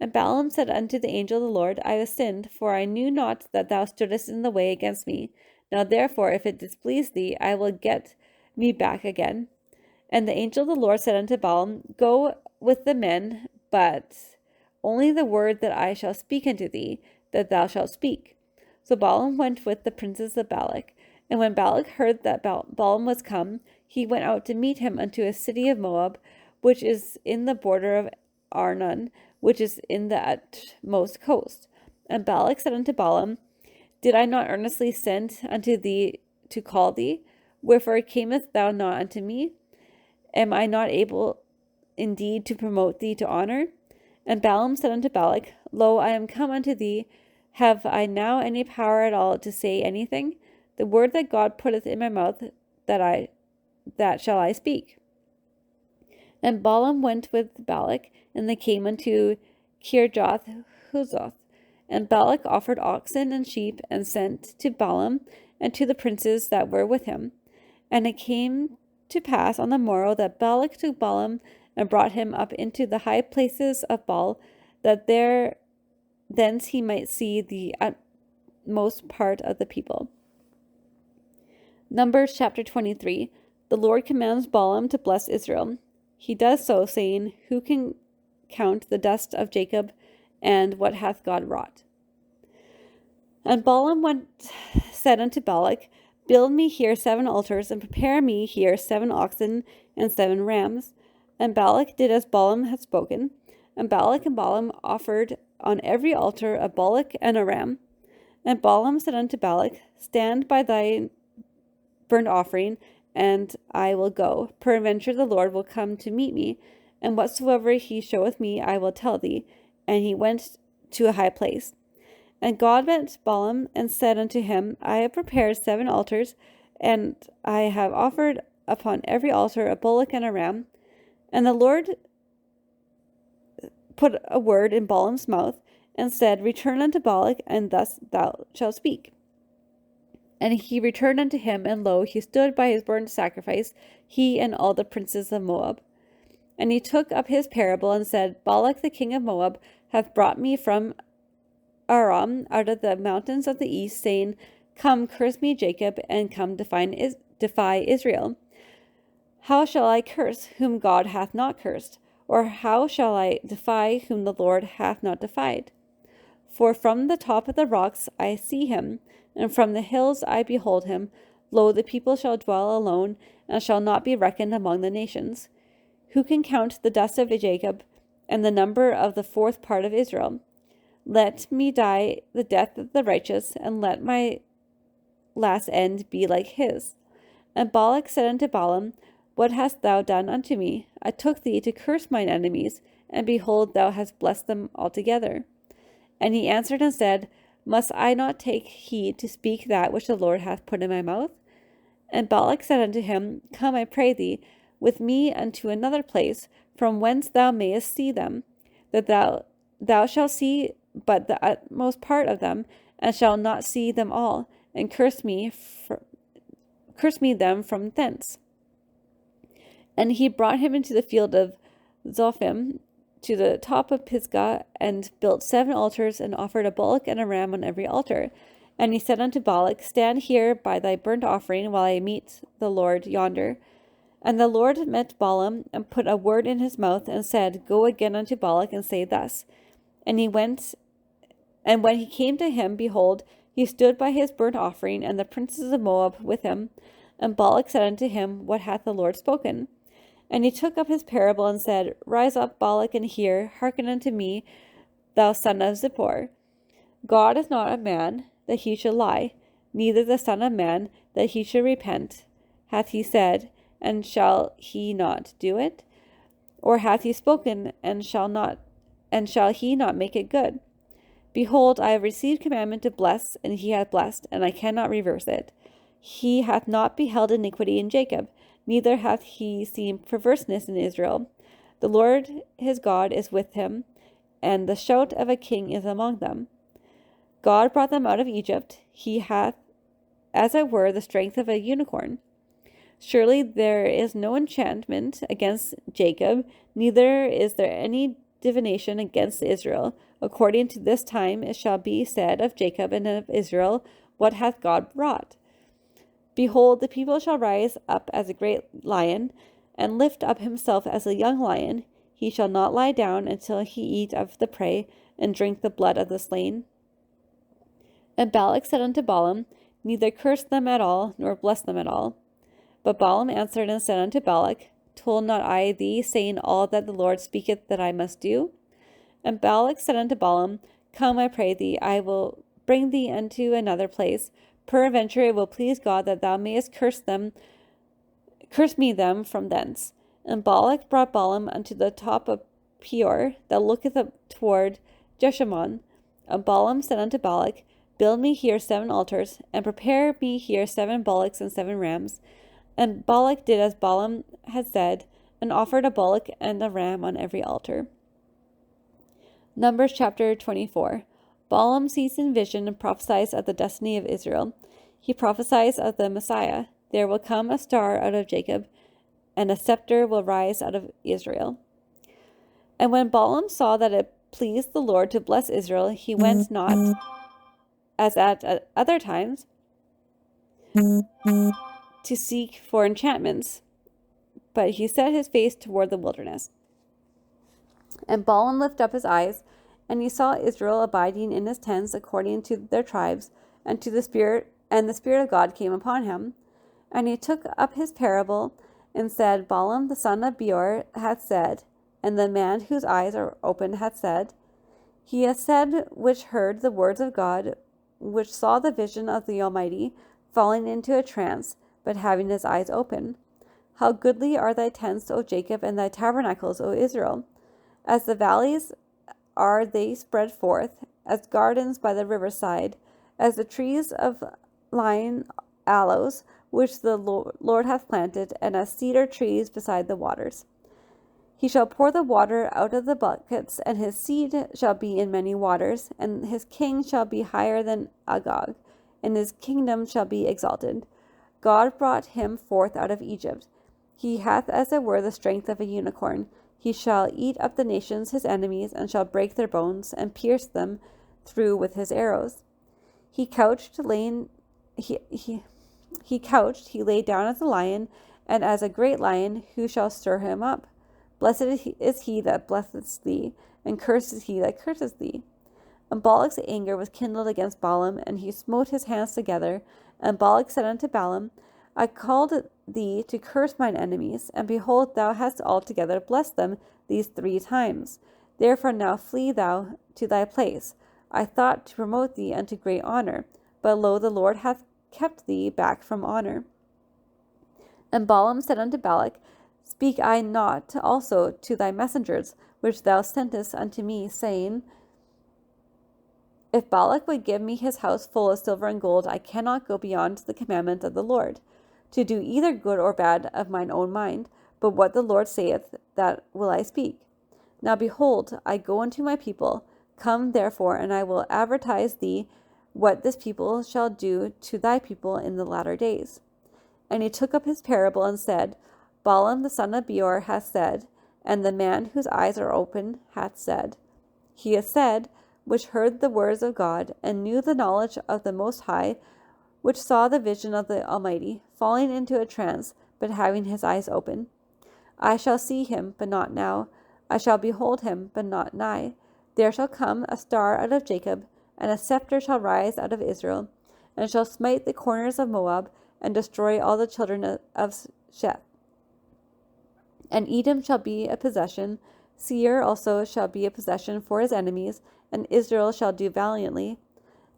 S1: And Balaam said unto the angel of the Lord, I have sinned, for I knew not that thou stoodest in the way against me. Now therefore, if it displease thee, I will get me back again. And the angel of the Lord said unto Balaam, Go with the men, but only the word that I shall speak unto thee, that thou shalt speak. So Balaam went with the princes of Balak. And when Balak heard that Balaam was come, he went out to meet him unto a city of Moab, which is in the border of Arnon, which is in the utmost coast. And Balak said unto Balaam, Did I not earnestly send unto thee to call thee? Wherefore camest thou not unto me? Am I not able indeed to promote thee to honor? And Balaam said unto Balak, Lo, I am come unto thee. Have I now any power at all to say anything? The word that God putteth in my mouth, that shall I speak. And Balaam went with Balak, and they came unto Kirjath-Huzoth. And Balak offered oxen and sheep, and sent to Balaam and to the princes that were with him. And it came to pass on the morrow that Balak took Balaam, and brought him up into the high places of Baal, that thence he might see the utmost part of the people. Numbers chapter 23. The Lord commands Balaam to bless Israel. He does so, saying, Who can count the dust of Jacob, and what hath God wrought? And Balaam said unto Balak, Build me here 7 altars, and prepare me here 7 oxen and 7 rams. And Balak did as Balaam had spoken. And Balak and Balaam offered on every altar a bullock and a ram. And Balaam said unto Balak, Stand by thy burnt offering, and I will go. Peradventure the Lord will come to meet me, and whatsoever he showeth me I will tell thee. And he went to a high place. And God met Balaam, and said unto him, I have prepared 7 altars, and I have offered upon every altar a bullock and a ram. And the Lord put a word in Balaam's mouth, and said, Return unto Balak, and thus thou shalt speak. And he returned unto him, and lo, he stood by his burnt sacrifice, he and all the princes of Moab. And he took up his parable and said, Balak the king of Moab hath brought me from Aram out of the mountains of the east, saying, Come, curse me, Jacob, and come defy Israel. How shall I curse whom God hath not cursed? Or how shall I defy whom the Lord hath not defied? For from the top of the rocks I see him, and from the hills I behold him. Lo, the people shall dwell alone, and shall not be reckoned among the nations. Who can count the dust of Jacob, and the number of the fourth part of Israel? Let me die the death of the righteous, and let my last end be like his. And Balak said unto Balaam, What hast thou done unto me? I took thee to curse mine enemies, and behold, thou hast blessed them altogether. And he answered and said, Must I not take heed to speak that which the Lord hath put in my mouth? And Balak said unto him, Come, I pray thee, with me unto another place, from whence thou mayest see them, that thou shalt see but the utmost part of them, and shalt not see them all, and curse me them from thence. And he brought him into the field of Zophim, to the top of Pisgah, and built 7 altars, and offered a bullock and a ram on every altar. And he said unto Balak, Stand here by thy burnt offering, while I meet the Lord yonder. And the Lord met Balaam, and put a word in his mouth, and said, Go again unto Balak, and say thus. And he went, and when he came to him, behold, he stood by his burnt offering, and the princes of Moab with him. And Balak said unto him, What hath the Lord spoken? And he took up his parable, and said, Rise up, Balak, and hear, hearken unto me, thou son of Zippor. God is not a man, that he should lie, neither the Son of Man, that he should repent. Hath he said, and shall he not do it? Or hath he spoken, and shall he not make it good? Behold, I have received commandment to bless, and he hath blessed, and I cannot reverse it. He hath not beheld iniquity in Jacob, neither hath he seen perverseness in Israel. The Lord his God is with him, and the shout of a king is among them. God brought them out of Egypt. He hath, as it were, the strength of a unicorn. Surely there is no enchantment against Jacob, neither is there any divination against Israel. According to this time it shall be said of Jacob and of Israel, What hath God wrought? Behold, the people shall rise up as a great lion, and lift up himself as a young lion. He shall not lie down until he eat of the prey, and drink the blood of the slain. And Balak said unto Balaam, Neither curse them at all, nor bless them at all. But Balaam answered and said unto Balak, Told not I thee, saying all that the Lord speaketh that I must do? And Balak said unto Balaam, Come, I pray thee, I will bring thee unto another place. Peradventure it will please God that thou mayest curse me them from thence. And Balak brought Balaam unto the top of Peor, that looketh up toward Jeshimon. And Balaam said unto Balak, Build me here 7 altars, and prepare me here 7 bullocks and 7 rams. And Balak did as Balaam had said, and offered a bullock and a ram on every altar. Numbers chapter 24. Balaam sees in vision and prophesies of the destiny of Israel. He prophesies of the Messiah. There will come a star out of Jacob, and a scepter will rise out of Israel. And when Balaam saw that it pleased the Lord to bless Israel, he went not, as at other times, to seek for enchantments, but he set his face toward the wilderness. And Balaam lifted up his eyes, and he saw Israel abiding in his tents according to their tribes, and the Spirit of God came upon him. And he took up his parable, and said, Balaam the son of Beor hath said, and the man whose eyes are opened hath said, He hath said, which heard the words of God, which saw the vision of the Almighty, falling into a trance, but having his eyes open. How goodly are thy tents, O Jacob, and thy tabernacles, O Israel! As the valleys are they spread forth, as gardens by the riverside, as the trees of lign aloes, which the Lord hath planted, and as cedar trees beside the waters. He shall pour the water out of the buckets, and his seed shall be in many waters, and his king shall be higher than Agag, and his kingdom shall be exalted. God brought him forth out of Egypt. He hath as it were the strength of a unicorn. He shall eat up the nations his enemies, and shall break their bones, and pierce them through with his arrows. He couched, he lay down as a lion, and as a great lion, who shall stir him up? Blessed is he that blesseth thee, and cursed is he that curseth thee. And Balak's anger was kindled against Balaam, and he smote his hands together. And Balak said unto Balaam, I called thee to curse mine enemies, and behold, thou hast altogether blessed them these 3 times. Therefore now flee thou to thy place. I thought to promote thee unto great honor, but lo, the Lord hath kept thee back from honor. And Balaam said unto Balak, Speak I not also to thy messengers, which thou sentest unto me, saying, If Balak would give me his house full of silver and gold, I cannot go beyond the commandment of the Lord, to do either good or bad of mine own mind, but what the Lord saith, that will I speak. Now behold, I go unto my people. Come therefore, and I will advertise thee what this people shall do to thy people in the latter days. And he took up his parable and said, Balaam the son of Beor hath said, and the man whose eyes are open hath said. He hath said, which heard the words of God, and knew the knowledge of the Most High, which saw the vision of the Almighty, falling into a trance, but having his eyes open. I shall see him, but not now. I shall behold him, but not nigh. There shall come a star out of Jacob, and a scepter shall rise out of Israel, and shall smite the corners of Moab, and destroy all the children of Sheth. And Edom shall be a possession, Seir also shall be a possession for his enemies, and Israel shall do valiantly.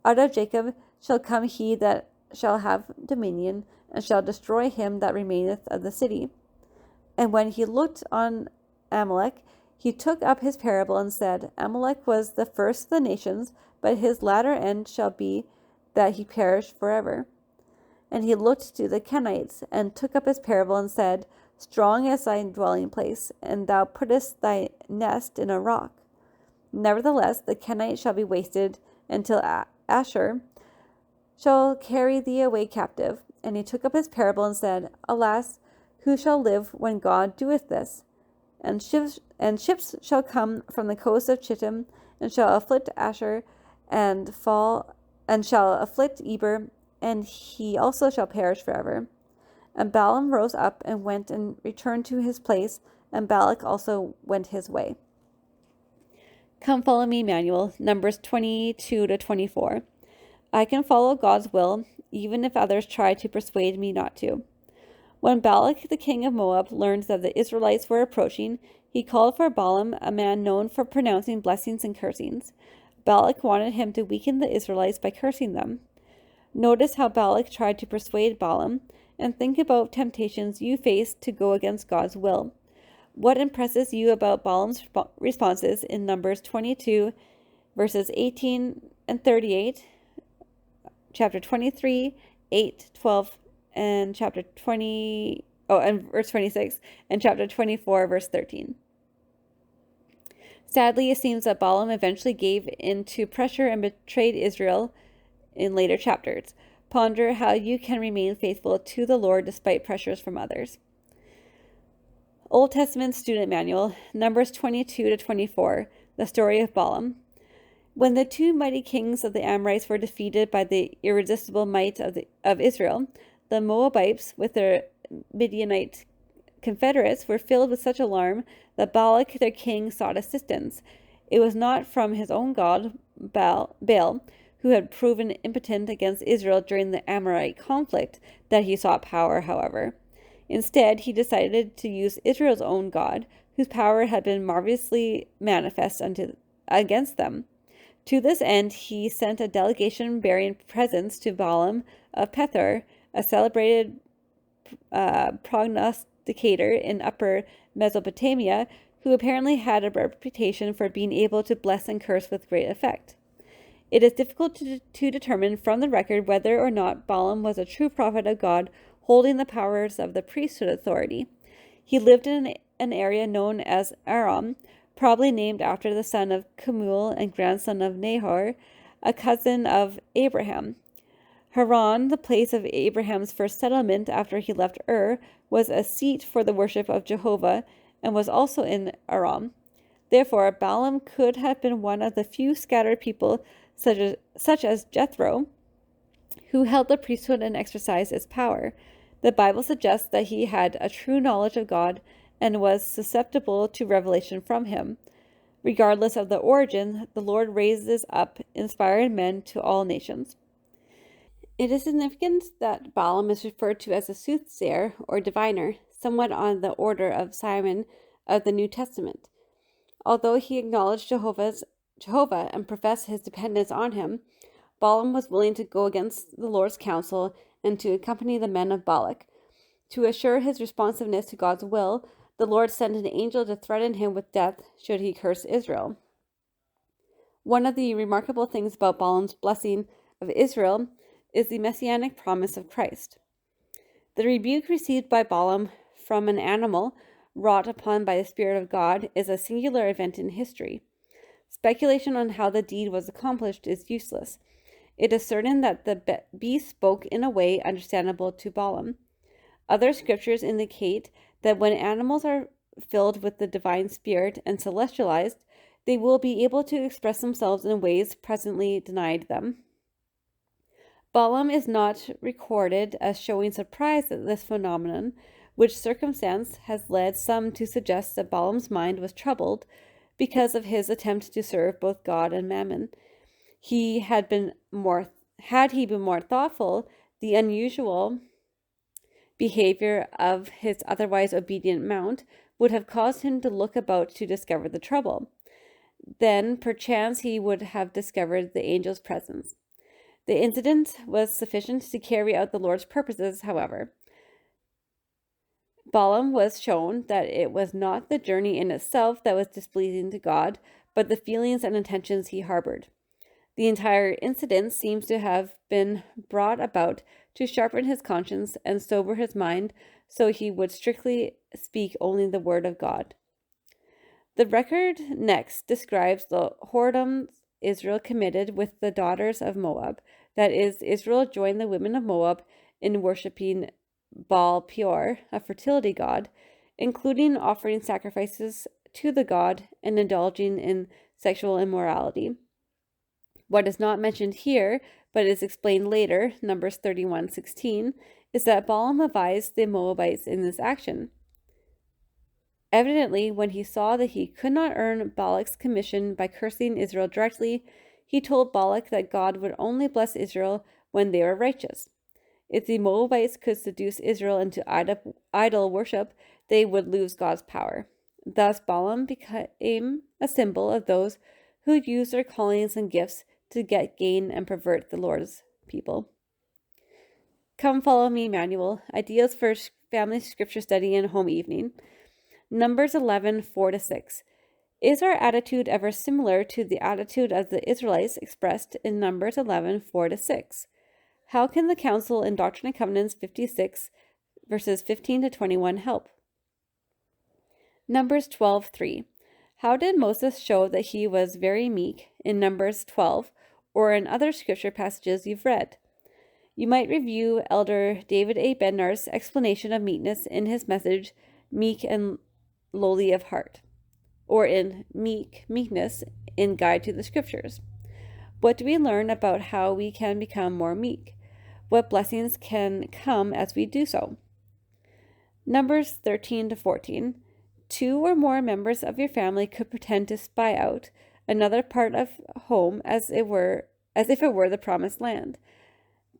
S1: Out of Jacob shall come he that shall have dominion, and shall destroy him that remaineth of the city. And when he looked on Amalek, he took up his parable and said, Amalek was the first of the nations, but his latter end shall be that he perish forever. And he looked to the Kenites, and took up his parable and said, Strong is thy dwelling place, and thou puttest thy nest in a rock. Nevertheless, the Kenites shall be wasted, until Asher shall carry thee away captive. And he took up his parable and said, Alas, who shall live when God doeth this? And ships shall come from the coast of Chittim, and shall afflict Asher, and shall afflict Eber, and he also shall perish forever. And Balaam rose up and went and returned to his place, and Balak also went his way. Come follow me, Manual, Numbers 22 to 24. I can follow God's will, even if others try to persuade me not to. When Balak, the king of Moab, learned that the Israelites were approaching, he called for Balaam, a man known for pronouncing blessings and cursings. Balak wanted him to weaken the Israelites by cursing them. Notice how Balak tried to persuade Balaam, and think about temptations you face to go against God's will. What impresses you about Balaam's responses in Numbers 22, verses 18 and 38, chapter 23, 8, 12, and and verse 26, and chapter 24, verse 13. Sadly, it seems that Balaam eventually gave in to pressure and betrayed Israel in later chapters. Ponder how you can remain faithful to the Lord despite pressures from others. Old Testament Student Manual, Numbers 22 to 24, the story of Balaam. When the 2 mighty kings of the Amorites were defeated by the irresistible might of Israel, the Moabites, with their Midianite confederates, were filled with such alarm that Balak, their king, sought assistance. It was not from his own god, Baal, who had proven impotent against Israel during the Amorite conflict, that he sought power, however. Instead, he decided to use Israel's own God, whose power had been marvelously manifest against them. To this end, he sent a delegation bearing presents to Balaam of Pethor, a celebrated prognosticator in Upper Mesopotamia, who apparently had a reputation for being able to bless and curse with great effect. It is difficult to determine from the record whether or not Balaam was a true prophet of God holding the powers of the priesthood authority. He lived in an area known as Aram, probably named after the son of Kemuel and grandson of Nahor, a cousin of Abraham. Haran, the place of Abraham's first settlement after he left Ur, was a seat for the worship of Jehovah, and was also in Aram. Therefore, Balaam could have been one of the few scattered people, such as Jethro, who held the priesthood and exercised its power. The Bible suggests that he had a true knowledge of God and was susceptible to revelation from him. Regardless of the origin, the Lord raises up inspired men to all nations. It is significant that Balaam is referred to as a soothsayer or diviner, somewhat on the order of Simon of the New Testament. Although he acknowledged Jehovah and professed his dependence on him, Balaam was willing to go against the Lord's counsel and to accompany the men of Balak. To assure his responsiveness to God's will, the Lord sent an angel to threaten him with death should he curse Israel. One of the remarkable things about Balaam's blessing of Israel is the messianic promise of Christ. The rebuke received by Balaam from an animal wrought upon by the Spirit of God is a singular event in history. Speculation on how the deed was accomplished is useless. It is certain that the beast spoke in a way understandable to Balaam. Other scriptures indicate that when animals are filled with the divine spirit and celestialized, they will be able to express themselves in ways presently denied them. Balaam is not recorded as showing surprise at this phenomenon, which circumstance has led some to suggest that Balaam's mind was troubled because of his attempt to serve both God and Mammon. Had he been more thoughtful, the unusual behavior of his otherwise obedient mount would have caused him to look about to discover the trouble. Then, perchance, he would have discovered the angel's presence. The incident was sufficient to carry out the Lord's purposes, however. Balaam was shown that it was not the journey in itself that was displeasing to God, but the feelings and intentions he harbored. The entire incident seems to have been brought about to sharpen his conscience and sober his mind, so he would strictly speak only the word of God. The record next describes the whoredoms Israel committed with the daughters of Moab. That is, Israel joined the women of Moab in worshipping Baal Peor, a fertility god, including offering sacrifices to the god and indulging in sexual immorality. What is not mentioned here, but is explained later, Numbers 31:16, is that Balaam advised the Moabites in this action. Evidently, when he saw that he could not earn Balak's commission by cursing Israel directly, he told Balak that God would only bless Israel when they were righteous. If the Moabites could seduce Israel into idol worship, they would lose God's power. Thus, Balaam became a symbol of those who use their callings and gifts to get gain and pervert the Lord's people. Come follow me, Manual. Ideas for family scripture study and home evening. Numbers 11:4-6. Is our attitude ever similar to the attitude of the Israelites expressed in Numbers 11:4-6? How can the counsel in Doctrine and Covenants 56, verses 15-21 help? Numbers 12:3. How did Moses show that he was very meek in Numbers 12 or in other scripture passages you've read? You might review Elder David A. Bednar's explanation of meekness in his message, Meek and Lowly of Heart, or in Meekness in Guide to the Scriptures. What do we learn about how we can become more meek? What blessings can come as we do so? Numbers 13-14. 2 or more members of your family could pretend to spy out another part of home as if it were the promised land.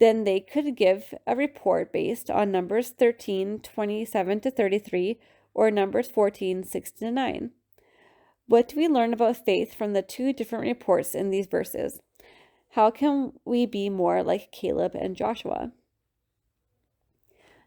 S1: Then they could give a report based on Numbers 13:27-33 or Numbers 14:6-9. What do we learn about faith from the two different reports in these verses? How can we be more like Caleb and Joshua?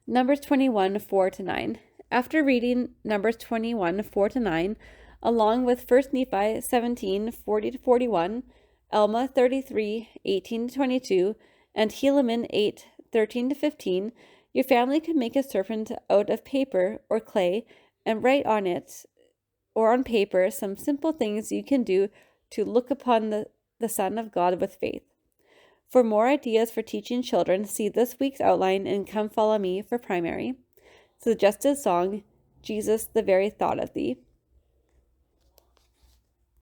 S1: Numbers 21:4-9. After reading Numbers 21:4-9, along with 1 Nephi 17:40-41, Alma 33:18-22, and Helaman 8:13-15, your family could make a serpent out of paper or clay and write on it or on paper some simple things you can do to look upon the Son of God with faith. For more ideas for teaching children, see this week's outline in Come Follow Me for primary. Suggested song, Jesus, the very thought of thee.